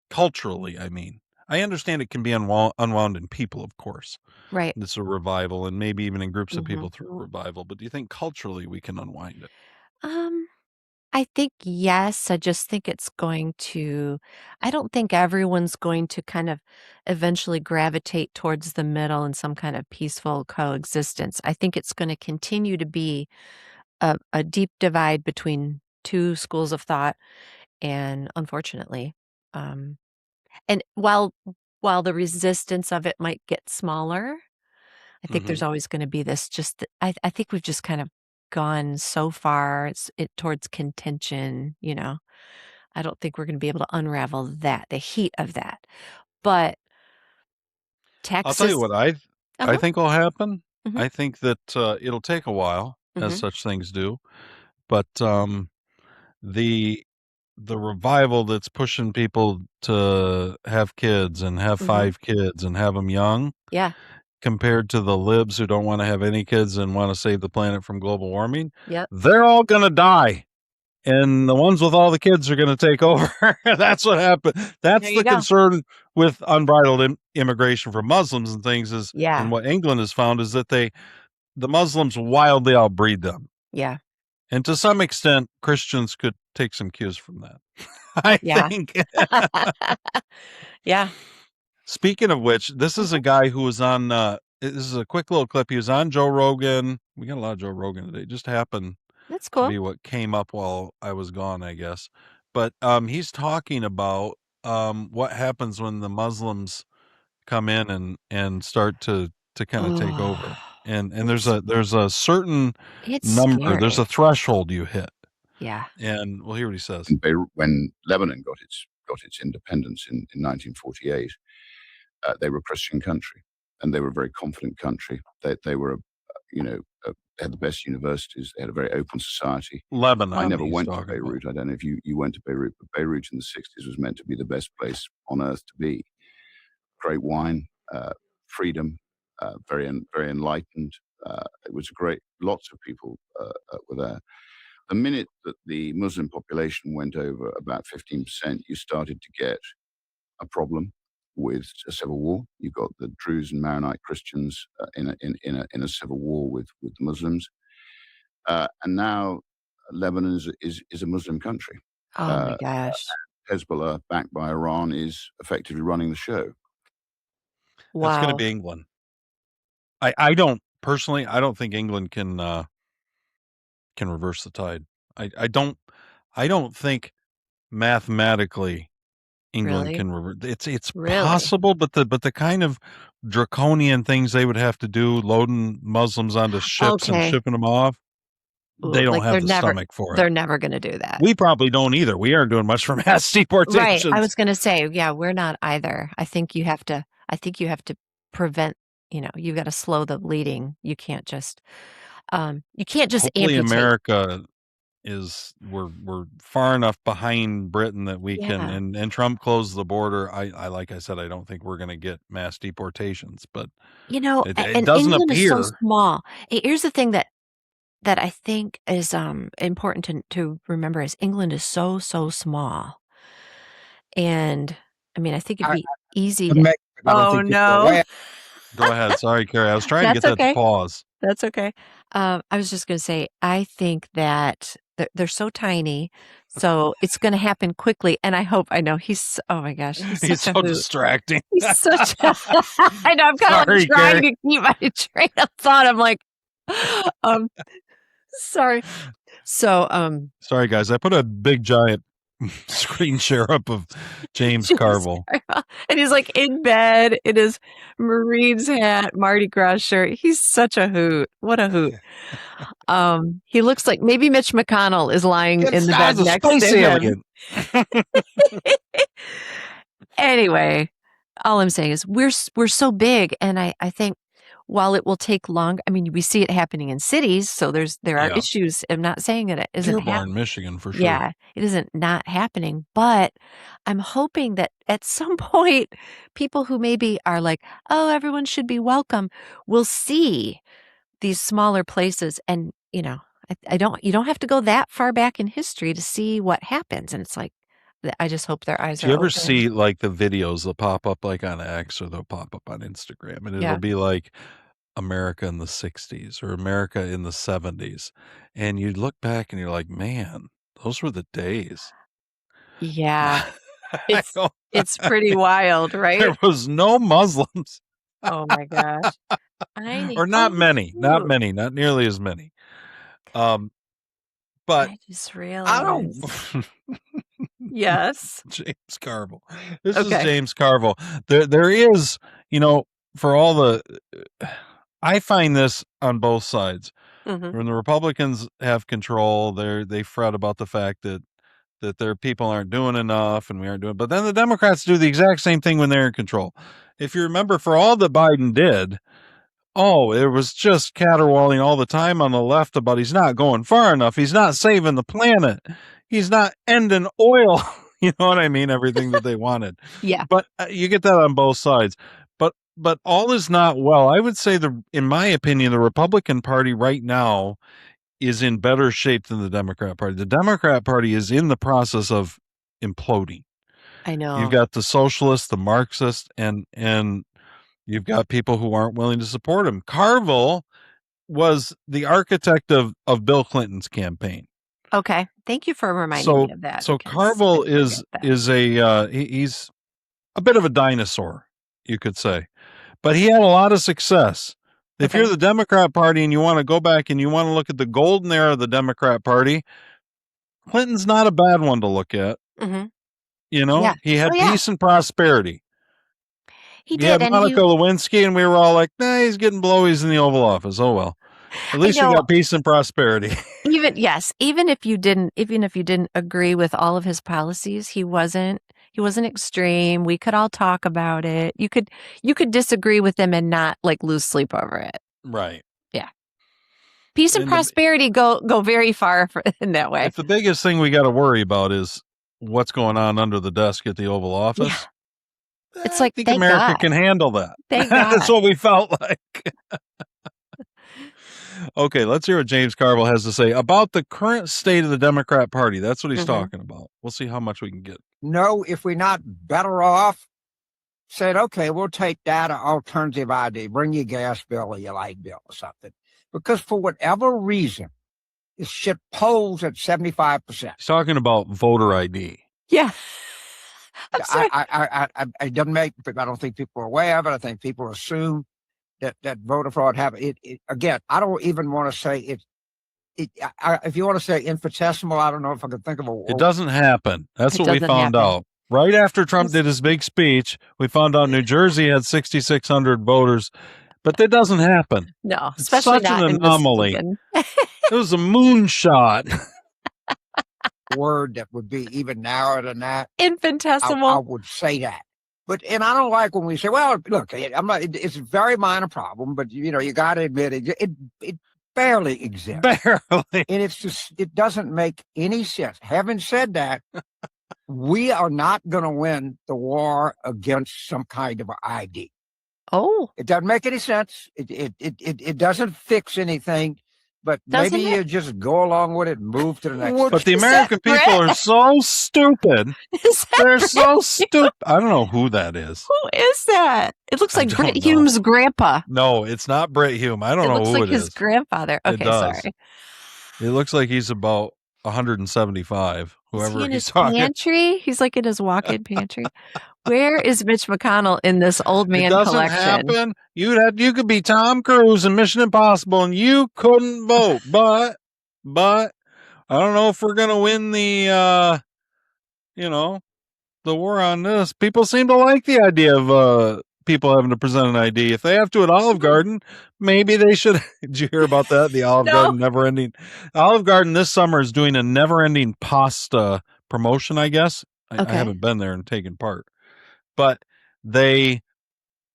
culturally? I mean, I understand it can be unwound in people, of course. Right. It's a revival, and maybe even in groups of people through a revival. But do you think culturally we can unwind it? I think yes. I just think it's going to. I don't think everyone's going to kind of eventually gravitate towards the middle in some kind of peaceful coexistence. I think it's going to continue to be a deep divide between two schools of thought, and unfortunately, and while the resistance of it might get smaller, I think there's always going to be this. I think we've just kind of gone so far towards contention. I don't think we're going to be able to unravel the heat of that. But Texas, I'll tell you what I think will happen. I think that it'll take a while, as such things do, but the revival that's pushing people to have kids and have 5 kids and have them young, compared to the libs who don't want to have any kids and want to save the planet from global warming, they're all going to die. And the ones with all the kids are going to take over. That's what happened. That's the concern with unbridled immigration from Muslims and things is, and what England has found is that the Muslims wildly outbreed them. Yeah. And to some extent, Christians could take some cues from that. I think. Yeah. Speaking of which, this is a guy who was on, this is a quick little clip. He was on Joe Rogan. We got a lot of Joe Rogan today. It just happened That's cool. to be what came up while I was gone, I guess. But he's talking about what happens when the Muslims come in and start to kind of take over. And there's a certain number, scary. there's a threshold you hit. Yeah. And we'll hear what he says. When Lebanon got its independence in 1948, they were a Christian country, and they were a very confident country. They were, they had the best universities. They had a very open society. Lebanon. I never went to Beirut. I don't know if you went to Beirut, but Beirut in the 60s was meant to be the best place on earth to be. Great wine, freedom, very enlightened. It was great. Lots of people were there. The minute that the Muslim population went over about 15%, you started to get a problem with a civil war. You've got the Druze and Maronite Christians in a civil war with the Muslims, and now Lebanon is a Muslim country. Oh my gosh! Hezbollah, backed by Iran, is effectively running the show. Wow. It's going to be England. I don't personally. I don't think England can reverse the tide. I don't think mathematically England Really? can reverse. It's Really? possible, but the kind of draconian things they would have to do, loading Muslims onto ships and Okay. shipping them off, they don't Like have they're the never stomach for it. they're never going to do that. We probably don't either. We aren't doing much for mass Right. deportations. I was going to say, yeah, we're not either. I think you have to prevent, you've got to slow the bleeding. You can't just Hopefully amputate. America we're far enough behind Britain that we can, and Trump closed the border. I like I said, I don't think we're going to get mass deportations, but it and doesn't England appear. is so small. Here's the thing that I think is important to remember is England is so small, and I mean I think it'd be easy. Oh no! Go ahead. Sorry, Carrie. I was trying to get that to pause. That's okay. I was just going to say, I think that they're so tiny, so it's going to happen quickly. And I know he's, oh my gosh, he's so distracting. He's such a, I know, I'm kind of like trying to keep my train of thought. I'm like, sorry. So, sorry guys, I put a big giant screen share up of James Carville, and he's like in bed in his Marines hat, Mardi Gras shirt. He's such a hoot. What a hoot. He looks like maybe Mitch McConnell is lying in the bed next to him. Anyway, all I'm saying is we're so big, and I think while it will take long, I mean, we see it happening in cities, so there are issues. I'm not saying that it isn't happening. Michigan, for sure. Yeah, it isn't not happening, but I'm hoping that at some point, people who maybe are like, oh, everyone should be welcome, will see these smaller places. And, you don't have to go that far back in history to see what happens. And it's like, I just hope their eyes are open. Do you ever open. see like the videos that pop up like on X, or they'll pop up on Instagram, and it'll be like America in the 60s or America in the 70s, and you look back and you're like, man, those were the days. Yeah. It's pretty wild, right? There was no Muslims. Oh my gosh. Or not many, not nearly as many. But I just realized. Yes. James Carville. This is James Carville. There is, for all the, I find this on both sides. Mm-hmm. When the Republicans have control, they fret about the fact that their people aren't doing enough and we aren't doing, but then the Democrats do the exact same thing when they're in control. If you remember, for all that Biden did, it was just caterwauling all the time on the left about he's not going far enough. He's not saving the planet. He's not ending oil. You know what I mean? Everything that they wanted. Yeah. But you get that on both sides. But all is not well. I would say in my opinion, the Republican Party right now is in better shape than the Democrat Party. The Democrat Party is in the process of imploding. I know. You've got the socialists, the Marxists, and you've got people who aren't willing to support him. Carville was the architect of Bill Clinton's campaign. Okay. Thank you for reminding me of that. So Carville is he's a bit of a dinosaur, you could say. But he had a lot of success. If you're the Democrat Party and you want to go back and you want to look at the golden era of the Democrat Party, Clinton's not a bad one to look at. Mm-hmm. He had peace and prosperity. He did. Had Monica Lewinsky, and we were all like, nah, he's getting blowies in the Oval Office. Oh, well. At least you got peace and prosperity. Even if you didn't agree with all of his policies, he wasn't extreme. We could all talk about it. You could disagree with him and not like lose sleep over it. Right. Yeah. Peace and prosperity go very far in that way. If the biggest thing we got to worry about is what's going on under the desk at the Oval Office. Yeah. It's like, I think America can handle that. Thank God. That's what we felt like. Okay, let's hear what James Carville has to say about the current state of the Democrat Party. That's what he's talking about. We'll see how much we can get. No, if we're not better off, said, okay, we'll take that alternative ID. Bring your gas bill or your light bill or something. Because for whatever reason, this shit polls at 75%. He's talking about voter ID. Yeah. It doesn't make. I don't think people are aware of it. I think people assume that voter fraud happens. Again, I don't even want to say it. If you want to say infinitesimal, I don't know if I can think of a word. It doesn't happen. That's what we found out. Right after Trump did his big speech, we found out New Jersey had 6,600 voters, but that doesn't happen. No, it's especially such not an anomaly. It was a moonshot. Word that would be even narrower than that. Infinitesimal. I would say that. And I don't like when we say, well, look, it's a very minor problem, but you got to admit it barely exists. Barely. And it's just, it doesn't make any sense. Having said that, we are not going to win the war against some kind of ID. Oh. It doesn't make any sense. It doesn't fix anything. But maybe you just go along with it and move to the next. But the American people are so stupid. They're so stupid. I don't know who that is. Who is that? It looks like Brit Hume's grandpa. No, it's not Brit Hume. I don't know who it is. It looks like his grandfather. Okay, sorry. It looks like he's about 175. Whoever in he's his talking. Pantry? He's like in his walk-in pantry. Where is Mitch McConnell in this old man collection? Happen. You could be Tom Cruise in Mission Impossible and you couldn't vote. But I don't know if we're gonna win the the war on this. People seem to like the idea of people having to present an ID. If they have to at Olive Garden, maybe they should. Did you hear about that? The Olive Garden never-ending. Olive Garden this summer is doing a never-ending pasta promotion, I guess. I haven't been there and taken part. But they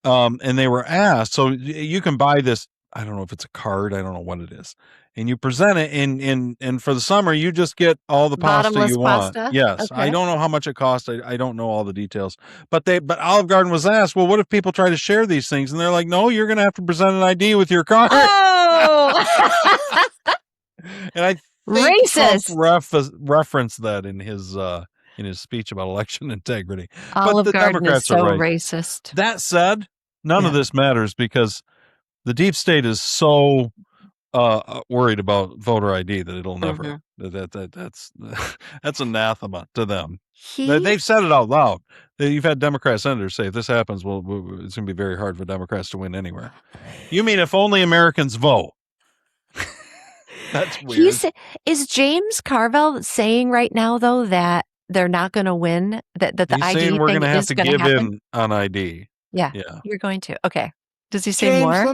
and they were asked, so you can buy this, I don't know if it's a card, I don't know what it is. And you present it and for the summer you just get all the pasta you want. Yes. Okay. I don't know how much it costs. I don't know all the details. But Olive Garden was asked, well, what if people try to share these things? And they're like, no, you're gonna have to present an ID with your card. Oh and I think Trump referenced that in his speech about election integrity. Olive but the Garden Democrats is so are right. racist. That said, none of this matters because the deep state is so worried about voter ID that it'll never. That's anathema to them. They've said it out loud. You've had Democrat senators say, if this happens, well, it's going to be very hard for Democrats to win anywhere. You mean if only Americans vote? That's weird. Is James Carville saying right now, though, that they're not going to win? That the He's ID saying we're thing going to have is to going to give happen? in on ID. Yeah, you're going to. Okay. Does he say James, more?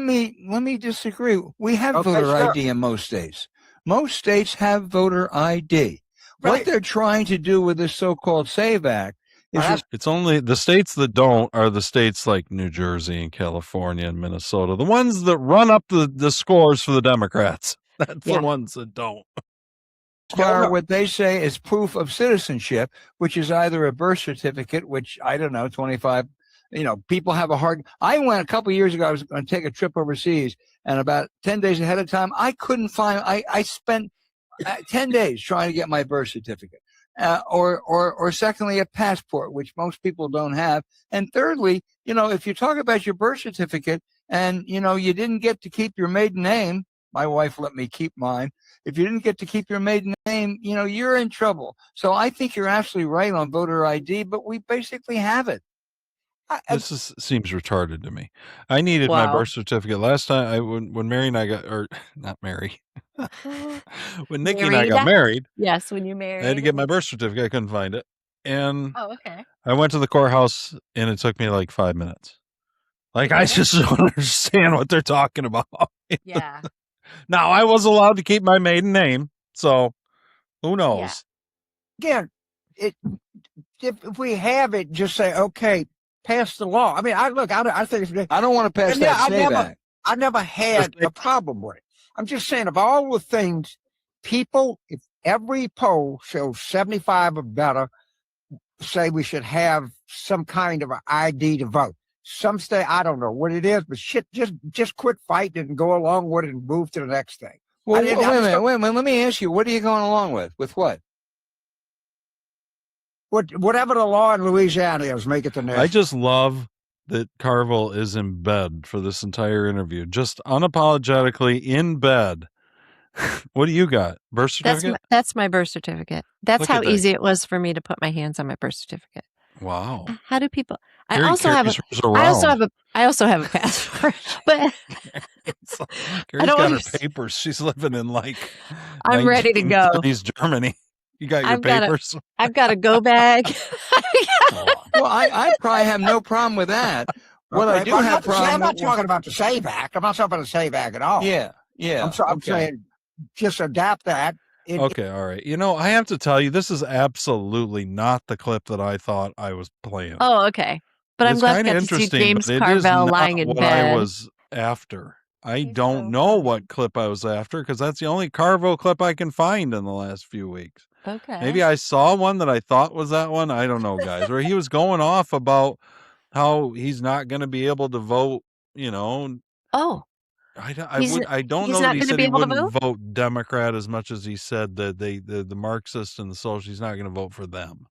Let me disagree. We have voter ID in most states. Most states have voter ID. Right. What they're trying to do with this so-called SAVEAct is it's only the states that don't are the states like New Jersey and California and Minnesota, the ones that run up the scores for the Democrats. That's the ones that don't. What they say is proof of citizenship, which is either a birth certificate, which I don't know, 25. People have a hard. I went a couple of years ago. I was going to take a trip overseas, and about 10 days ahead of time, I couldn't find. I spent 10 days trying to get my birth certificate, or secondly, a passport, which most people don't have, and thirdly, if you talk about your birth certificate and you didn't get to keep your maiden name. My wife let me keep mine. If you didn't get to keep your maiden name, you're in trouble. So I think you're absolutely right on voter ID, but we basically have it. This seems retarded to me. I needed my birth certificate last time. When Mary and I got, or not Mary, when Nikki and I got married. Yes, when you married, I had to get my birth certificate. I couldn't find it, and okay. I went to the courthouse, and it took me like 5 minutes. Like I just don't understand what they're talking about. Yeah. Now I was allowed to keep my maiden name, so who knows? Yeah. Again, if we have it, just say okay. Pass the law. I mean, I think it's. I don't want to pass that SAVEAct. I never had a problem with it. I'm just saying, of all the things, people, if every poll shows 75 or better, say we should have some kind of an ID to vote. Some state, I don't know what it is, but shit, just quit fighting and go along with it and move to the next thing. Well, wait a minute. Let me ask you, what are you going along with? With what? Whatever the law in Louisiana is, make it the next. I just love that Carville is in bed for this entire interview, just unapologetically in bed. What do you got? Birth certificate? That's my birth certificate. That's how easy it was for me to put my hands on my birth certificate. Wow. How do people? I Carrie also have a. carries hers I also around. have a. I also have a passport, but It's like, I Carrie's don't got her understand. papers. She's living in like I'm ready to go. 1930s Germany. You got your I've got papers? I've got a go bag. Well, I probably have no problem with that. What I do Well, have I'm not problem. talking about the SAVEAct. I'm not talking about the SAVEAct at all. Yeah, yeah. I'm saying just adapt that. Okay, all right. You know, I have to tell you, this is absolutely not the clip that I thought I was playing. Oh, okay. But I'm It's glad I kinda got to see interesting, James but it is Carville not lying in what I bed. was after. I don't know what clip I was after because that's the only Carville clip I can find in the last few weeks. Okay. Maybe I saw one that I thought was that one. I don't know, guys. Where he was going off about how he's not going to be able to vote. You know, Oh, I don't he's know not that he gonna said be he able to wouldn't vote? vote Democrat as much as he said that the Marxists and the socialists, he's not going to vote for them.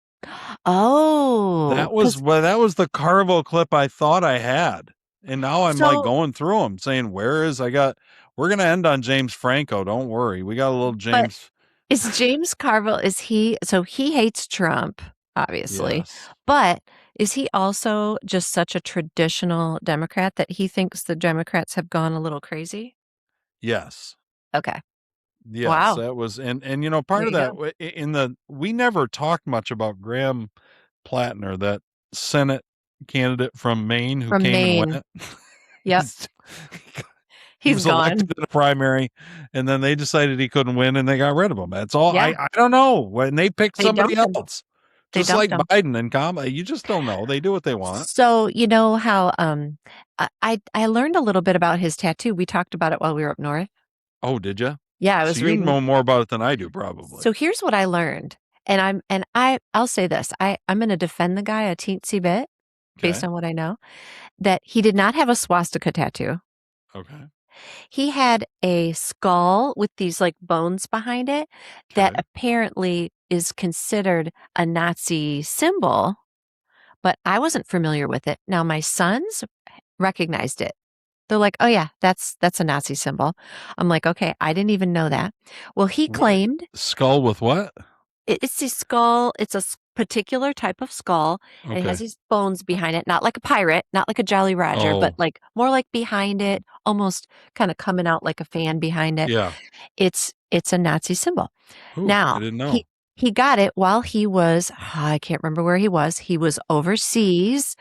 Oh, That was the Carville clip I thought I had. And now I'm like So- going through them saying, we're going to end on James Franco. Don't worry. We got a little James. Is James Carville, so he hates Trump, obviously, Yes. but is he also just such a traditional Democrat that he thinks the Democrats have gone a little crazy? Yes. Okay. Yes. Wow. That was, and you know, part of There that we never talked much about Graham Plattner, that Senate candidate from Maine who From came Maine. and went. Yep. He He's was gone. elected in a primary, and then they decided he couldn't win, and they got rid of him. That's all. Yeah. I don't know when they picked They somebody dumped him. else, They just like dumped him. Biden and Kamala. You just don't know. They do what they want. So you know how I learned a little bit about his tattoo. We talked about it while we were up north. Oh, did you? Yeah, I was so you reading. know more about it than I do, probably. So here's what I learned, and I'll say this: I'm going to defend the guy a teensy bit based on what I know. That he did not have a swastika tattoo. Okay. He had a skull with these like bones behind it that apparently is considered a Nazi symbol, but I wasn't familiar with it. Now my sons recognized it. They're like, "Oh yeah, that's a Nazi symbol." I'm like, "Okay, I didn't even know that." Well, he claimed skull with what? It's a skull. It's a particular type of skull. And it has these bones behind it, not like a pirate, not like a Jolly Roger, but like more like behind it, almost kind of coming out like a fan behind it. Yeah. It's a Nazi symbol. Ooh, Now, I didn't know. he got it while he was, I can't remember where he was. He was overseas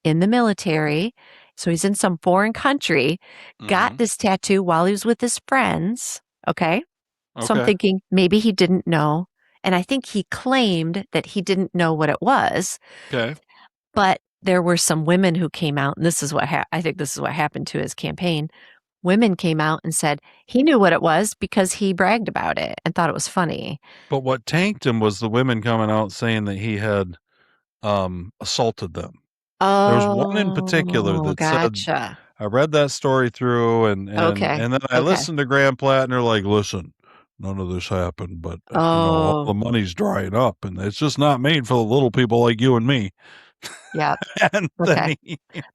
in the military. So he's in some foreign country, got this tattoo while he was with his friends. Okay. So I'm thinking maybe he didn't know. And I think he claimed that he didn't know what it was. Okay. But there were some women who came out, and this is what I think this is what happened to his campaign. Women came out and said he knew what it was because he bragged about it and thought it was funny. But what tanked him was the women coming out saying that he had assaulted them. Oh, there was one in particular that said, I read that story through and then I listened to Graham Plattner like, listen, none of this happened, but you know, all the money's drying up and it's just not made for the little people like you and me. Yeah. And okay.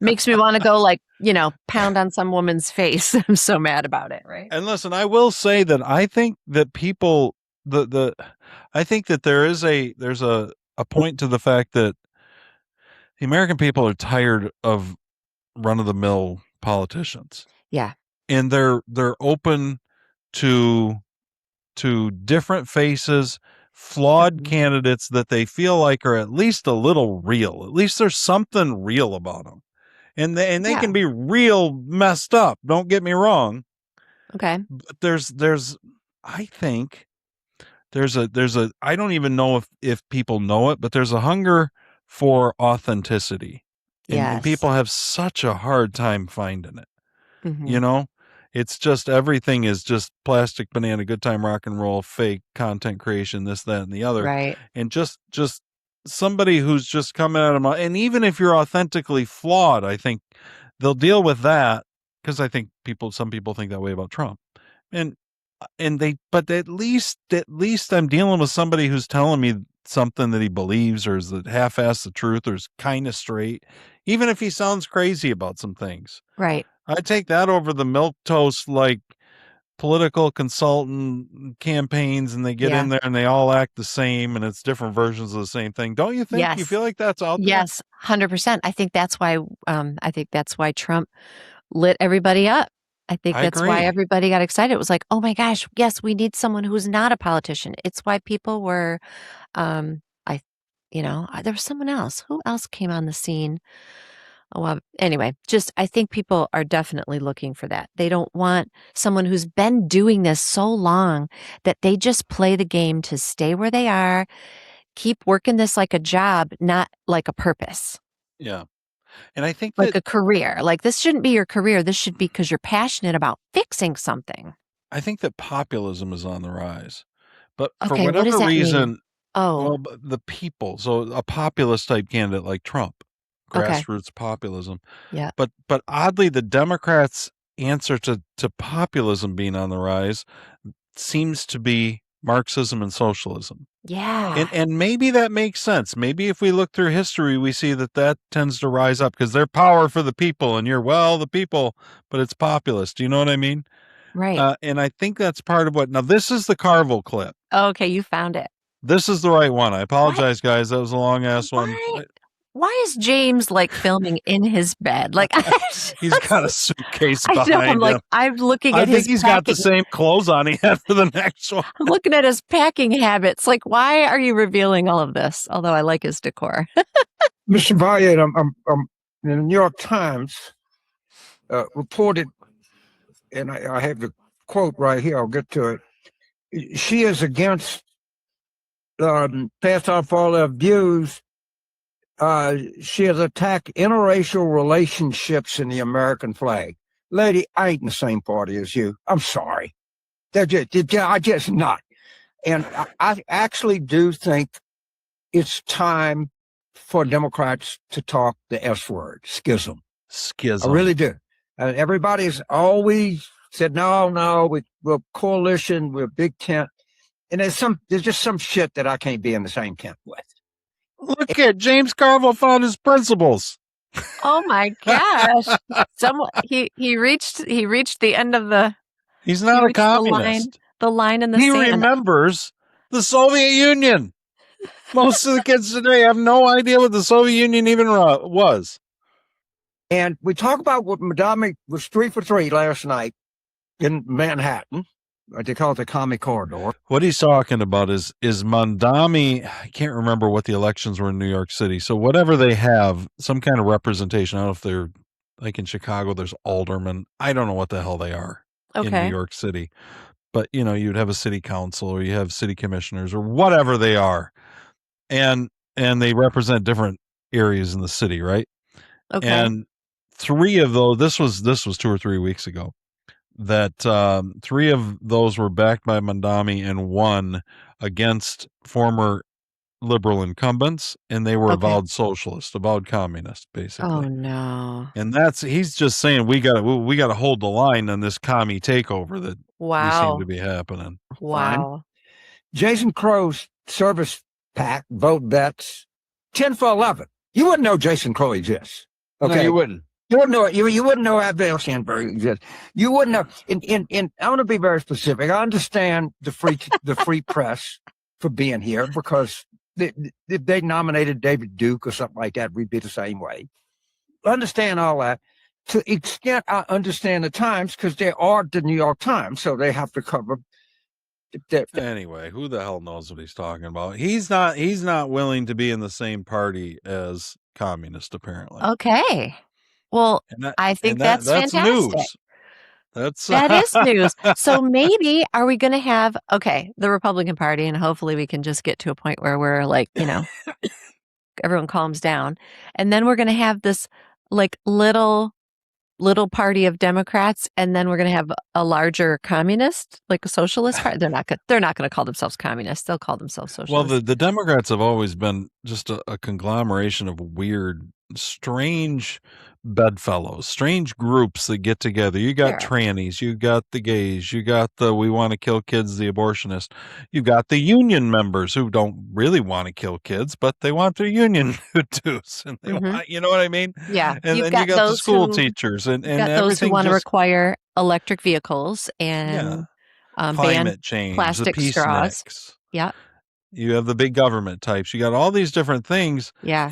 Makes me want to go like, pound on some woman's face. I'm so mad about it, right? And listen, I will say that I think that people I think that there's a point to the fact that the American people are tired of run-of-the-mill politicians. Yeah. And they're open to different faces, flawed candidates that they feel like are at least a little real. At least there's something real about them. And they can be real messed up. Don't get me wrong. Okay. But I think there's a I don't even know if people know it, but there's a hunger for authenticity. And people have such a hard time finding it. Mm-hmm. It's just everything is just plastic banana, good time, rock and roll, fake content creation, this, that, and the other. Right. And just somebody who's just coming at them. And even if you're authentically flawed, I think they'll deal with that because I think some people think that way about Trump. But at least I'm dealing with somebody who's telling me something that he believes or is half-assed the truth or is kind of straight, even if he sounds crazy about some things. Right. I take that over the milquetoast, like political consultant campaigns, and they get in there and they all act the same, and it's different versions of the same thing. Don't you think? Yes. You feel like that's out there? Yes, 100%. I think that's why Trump lit everybody up. I think that's why everybody got excited. It was like, oh my gosh, yes, we need someone who's not a politician. It's why people were, there was someone else. Who else came on the scene? Oh, well, anyway, I think people are definitely looking for that. They don't want someone who's been doing this so long that they just play the game to stay where they are, keep working this like a job, not like a purpose. Yeah. And I think like a career. Like, this shouldn't be your career. This should be because you're passionate about fixing something. I think that populism is on the rise. But for Okay, what does whatever that mean? reason, Oh, well, the people, so a populist type candidate like Trump, Okay. grassroots populism. yeah. But oddly, the Democrats' answer to populism being on the rise seems to be Marxism and socialism. Yeah. And maybe that makes sense. Maybe if we look through history, we see that tends to rise up because they're power for the people, and you're, well, the people, but it's populist. Do you know what I mean? Right. And I think that's part of what. Now, this is the Carville clip. Okay, you found it. This is the right one. I apologize, guys. That was a long ass one. Why is James like filming in his bed? Like, He's got a suitcase I behind know. I'm like, him. I'm looking at I think his he's got the packing- same clothes on he had for the next one. I'm looking at his packing habits. Like, why are you revealing all of this? Although I like his decor. Mr. Valiant, the New York Times reported, and I have the quote right here. I'll get to it. She is against passed on for all their views. She has attacked interracial relationships in the American flag. Lady, I ain't in the same party as you. I'm sorry. I just not. And I actually do think it's time for Democrats to talk the S word, schism. Schism. I really do. Everybody's always said, no, we're a coalition, we're a big tent. And there's just some shit that I can't be in the same tent with. Look at James Carville found his principles. Oh my gosh! He reached the end of the. He's not a communist. The line in the He sand. remembers the Soviet Union. Most of the kids today have no idea what the Soviet Union even was. And we talk about what Madame was 3 for 3 last night in Manhattan. They call it the Commie Corridor. What he's talking about is Mondami. I can't remember what the elections were in New York City. So whatever they have, some kind of representation. I don't know if they're like in Chicago, there's aldermen. I don't know what the hell they are in New York City. But, you'd have a city council or you have city commissioners or whatever they are. And they represent different areas in the city, right? Okay. And 3 of those, this was 2 or 3 weeks ago, that 3 of those were backed by Mondami and 1 against former liberal incumbents, and they were avowed socialist, avowed communist, basically. Oh no! And he's just saying we got to hold the line on this commie takeover that we seem to be happening. Wow. Fine. Jason Crow's service PAC vote bets 10 for 11. You wouldn't know Jason Crow exists. Okay, No, you wouldn't. You wouldn't know it. You wouldn't know Abel Sandberg exists. You wouldn't know. In I want to be very specific. I understand the free press for being here because if they nominated David Duke or something like that, we'd be the same way. I understand all that. To the extent I understand the Times because they are the New York Times, so they have to cover. Anyway, who the hell knows what he's talking about? He's not willing to be in the same party as communist, apparently. Okay. Well, I think that's fantastic. News. That is news. So maybe are we going to have the Republican Party, and hopefully we can just get to a point where we're like, everyone calms down, and then we're going to have this like little party of Democrats, and then we're going to have a larger communist, like a socialist party. They're not going to call themselves communists. They'll call themselves socialists. Well, the Democrats have always been just a conglomeration of weird strange bedfellows, strange groups that get together. You got trannies, you got the gays, you got the we want to kill kids, the abortionists, you got the union members who don't really want to kill kids, but they want their union dues, and they want, you know what I mean? Yeah, and then you got the school teachers and those who everything want to just require electric vehicles and climate ban change, plastic the straws. peaceniks. Yeah. You have the big government types. You got all these different things. Yeah.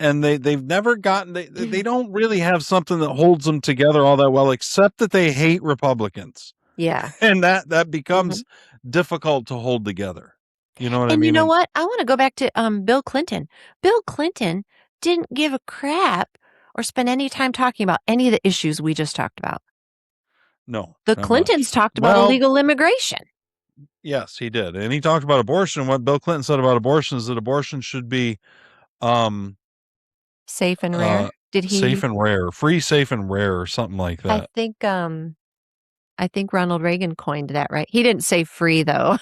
And they've never gotten, they don't really have something that holds them together all that well, except that they hate Republicans. Yeah. And that becomes difficult to hold together. You know what I mean? And you know what? I want to go back to Bill Clinton. Bill Clinton didn't give a crap or spend any time talking about any of the issues we just talked about. No. The Clintons talked about illegal immigration. Yes, he did. And he talked about abortion. What Bill Clinton said about abortion is that abortion should be safe and rare. Did he safe and rare, free, safe and rare, or something like that? I think Ronald Reagan coined that, right? He didn't say free though.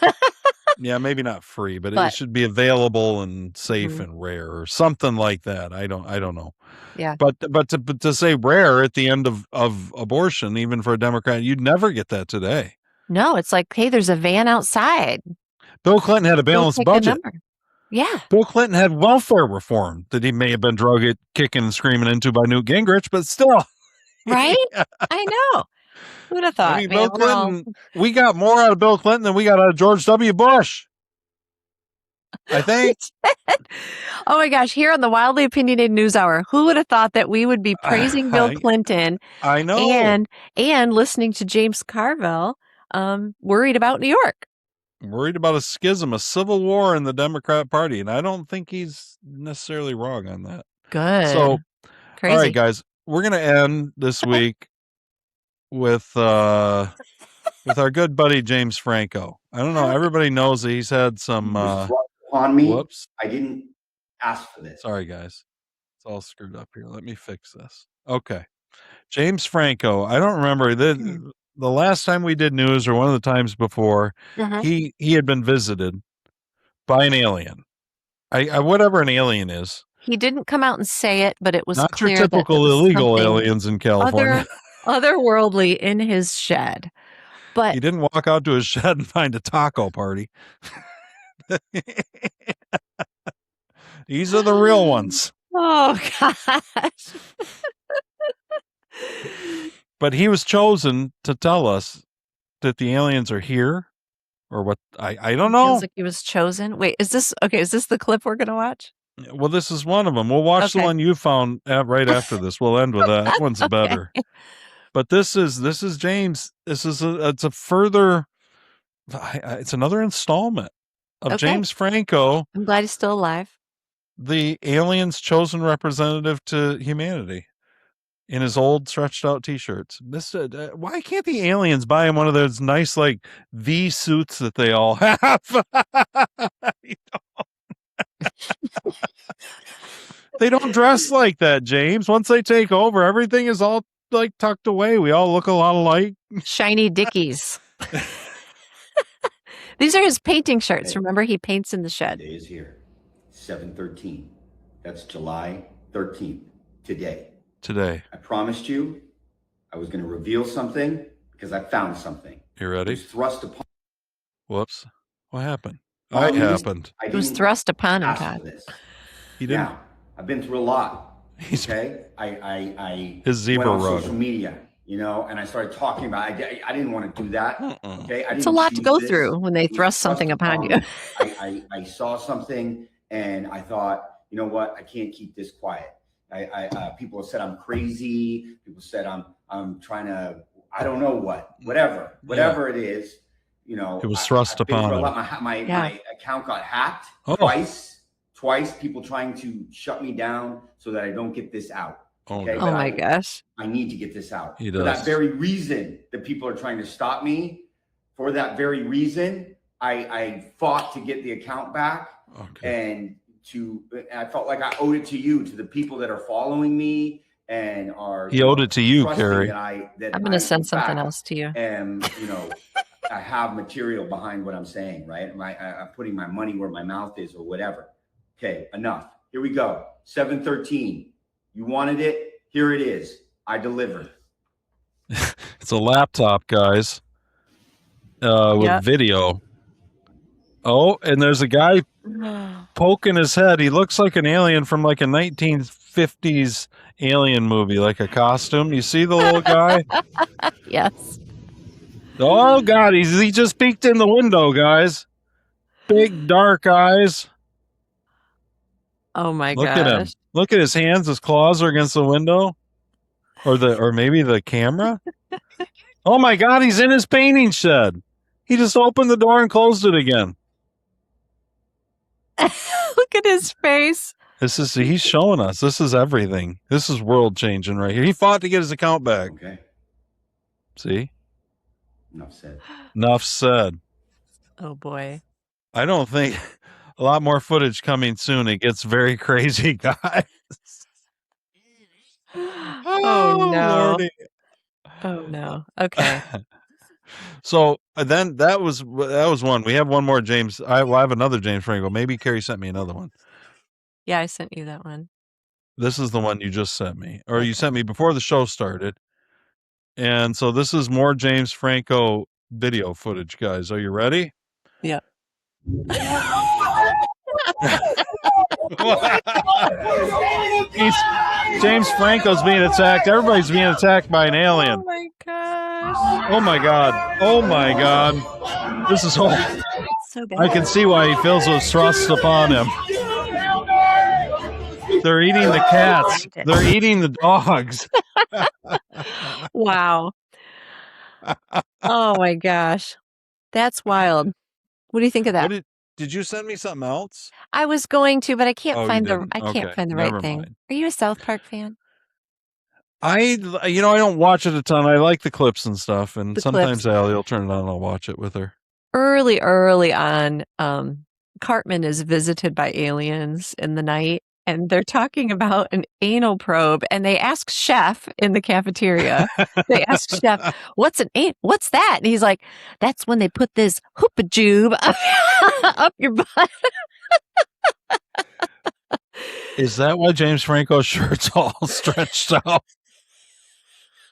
Yeah, maybe not free, but it should be available and safe and rare, or something like that. I don't know. Yeah. But to say rare at the end of abortion, even for a Democrat, you'd never get that today. No, it's like, hey, there's a van outside. Bill Clinton had a balanced budget. Yeah. Bill Clinton had welfare reform that he may have been drug kicking and screaming into by Newt Gingrich, but still. Right? I know. Who'd have thought? I mean, Bill Clinton, we got more out of Bill Clinton than we got out of George W. Bush. I think. Oh my gosh, here on the Wildly Opinionated News Hour, who would have thought that we would be praising Bill Clinton? I know. And listening to James Carville, worried about New York. Worried about a schism, a civil war in the Democrat Party, and I don't think he's necessarily wrong on that. Good. So, crazy. All right, guys, we're gonna end this week with our good buddy James Franco. I don't know. Everybody knows that he's had some. On me. Whoops! I didn't ask for this. Sorry, guys. It's all screwed up here. Let me fix this. Okay, James Franco. I don't remember the last time we did news, or one of the times before. He had been visited by an alien. I whatever an alien is. He didn't come out and say it, but it was not clear your typical illegal aliens in California. Otherworldly in his shed. But he didn't walk out to his shed and find a taco party. These are the real ones. Oh gosh. But he was chosen to tell us that the aliens are here, or what? I don't know. Feels like he was chosen. Wait, is this the clip we're gonna watch? Well, this is one of them. We'll watch the one you found right after this. We'll end with that. That one's better. But this is James. It's a further. It's another installment of James Franco. I'm glad he's still alive. The aliens' chosen representative to humanity, in his old stretched out T-shirts. Why can't the aliens buy him one of those nice V suits that they all have? They don't dress like that, James. Once they take over, everything is all tucked away. We all look a lot alike. Shiny Dickies. These are his painting shirts. Remember, he paints in the shed. Today is here, 7/13. That's July 13th. Today. I promised you I was going to reveal something because I found something. You ready? It was thrust upon. Whoops! What happened? What happened? It was thrust upon him, Todd. He didn't. Now, I've been through a lot. Okay, I his zebra went on rug. social media, and I started talking about. I didn't want to do that. Okay, It's a lot to go through when they thrust something upon you. I saw something and I thought, you know what? I can't keep this quiet. People have said I'm crazy. People said I'm trying to. I don't know whatever it is. It was thrust upon him. My account got hacked twice. People trying to shut me down so that I don't get this out. Okay? Oh my gosh! I need to get this out. He For does. that very reason that people are trying to stop me. For that very reason, I fought to get the account back. Okay. I felt like I owed it to you, to the people that are following me and are. He owed it to you, Carrie. I'm going to send something else to you. And I have material behind what I'm saying, right? I'm putting my money where my mouth is, or whatever. Okay, enough. Here we go. 7/13. You wanted it. Here it is. I delivered. It's a laptop, guys, with video. Oh, and there's a guy poking his head. He looks like an alien from like a 1950s alien movie, like a costume. You see the little guy? Yes. Oh, God. He just peeked in the window, guys. Big, dark eyes. Oh, my gosh. Look at him. Look at his hands. His claws are against the window. Or maybe the camera. Oh, my God. He's in his painting shed. He just opened the door and closed it again. Look at his face. He's showing us. This is everything. This is world changing right here. He fought to get his account back. Okay. See? Enough said. Enough said. Oh, boy. I don't think a lot more footage coming soon. It gets very crazy, guys. Oh, no. Lordy. Oh, no. Okay. So then that was one. We have one more James. I have another James Franco. Maybe Carrie sent me another one. Yeah, I sent you that one. This is the one you just sent me, or you sent me before the show started. And so this is more James Franco video footage, guys. Are you ready? Yeah. James Franco's being attacked. Everybody's being attacked by an alien. Oh my gosh. Oh my God. Oh my God. This is horrible. So bad. I can see why he feels those thrusts upon him. They're eating the cats. They're eating the dogs. Wow. Oh my gosh. That's wild. What do you think of that? Did you send me something else? I was going to, but I can't Oh, find you the didn't? I can't Okay, find the never right thing. mind. Are you a South Park fan? I don't watch it a ton. I like the clips and stuff, and The sometimes clips. Allie will turn it on and I'll watch it with her. Early on, Cartman is visited by aliens in the night, and they're talking about an anal probe, and they ask Chef in the cafeteria. They ask Chef, what's that? And he's like, that's when they put this hoopajube up your butt. Is that why James Franco's shirt's all stretched out?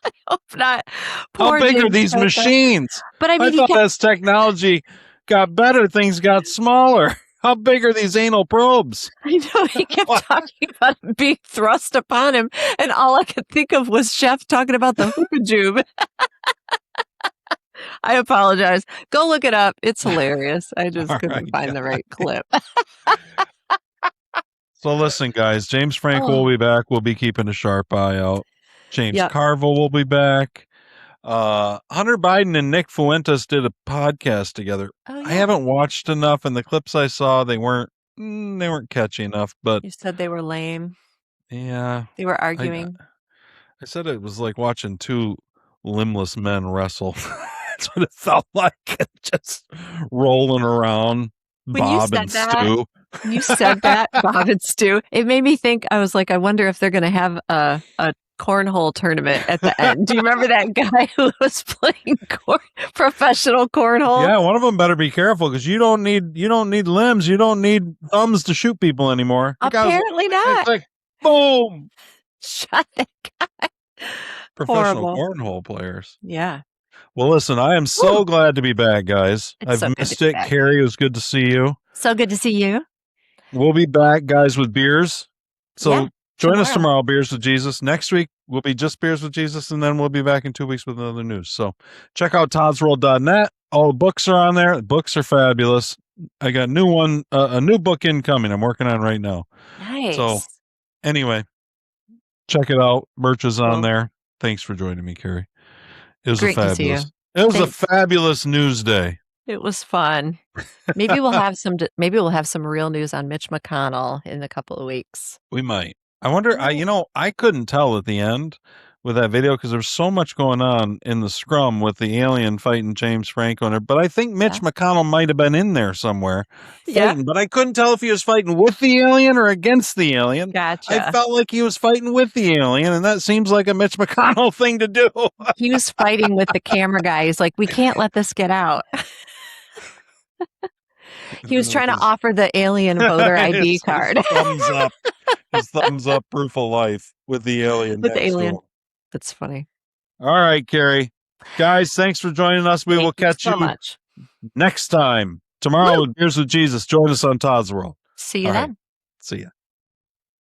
I hope not. How Poor big are James these Franco. machines? But I mean, thought as technology got better, things got smaller. How big are these anal probes? I know he kept talking about it being thrust upon him, and all I could think of was Chef talking about the hoopajube. I apologize. Go look it up. It's hilarious. I just couldn't find the right clip. So listen, guys, James Franco will be back. We'll be keeping a sharp eye out. James Carville will be back. Hunter Biden and Nick Fuentes did a podcast together. Oh, yeah. I haven't watched enough, and the clips I saw, they weren't catchy enough. But You said they were lame. yeah, They were arguing. I said it was like watching two limbless men wrestle. That's what it felt like, just rolling around. When Bob you and said that, Stu. You said that, Bob and Stu. It made me think, I was like, I wonder if they're going to have a cornhole tournament at the end. Do you remember that guy who was playing professional cornhole? Yeah, one of them better be careful because you don't need limbs, you don't need thumbs to shoot people anymore. The guy was Apparently not. like, boom! Shot that guy. Professional Horrible. cornhole players. Yeah. Well, listen, I am so glad to be back, guys. It's so I've good to missed be it. back. Carrie, it was good to see you. So good to see you. We'll be back, guys, with beers. So Yeah, join us tomorrow, Beers with Jesus. Next week, we'll be just Beers with Jesus, and then we'll be back in 2 weeks with another news. So check out ToddsWorld.net. All the books are on there. The books are fabulous. I got a new book incoming I'm working on right now. Nice. So anyway, check it out. Merch is on Cool. there. Thanks for joining me, Carrie. It was Great a to see you. fabulous. It was Thanks. a fabulous news day. It was fun. Maybe we'll have some real news on Mitch McConnell in a couple of weeks. We might. I wonder. I couldn't tell at the end with that video because there's so much going on in the scrum with the alien fighting James Franco. But I think Mitch McConnell might have been in there somewhere fighting. But I couldn't tell if he was fighting with the alien or against the alien. Gotcha. I felt like he was fighting with the alien, and that seems like a Mitch McConnell thing to do. He was fighting with the camera guy. He's like, we can't let this get out. He was trying to offer the alien voter ID card. His thumbs up proof of life with the alien. With the alien. That's funny. All right, Carrie. Guys, thanks for joining us. We will catch you much. Next time. Tomorrow, Beers with Jesus. Join us on Todd's World. See you then. See ya.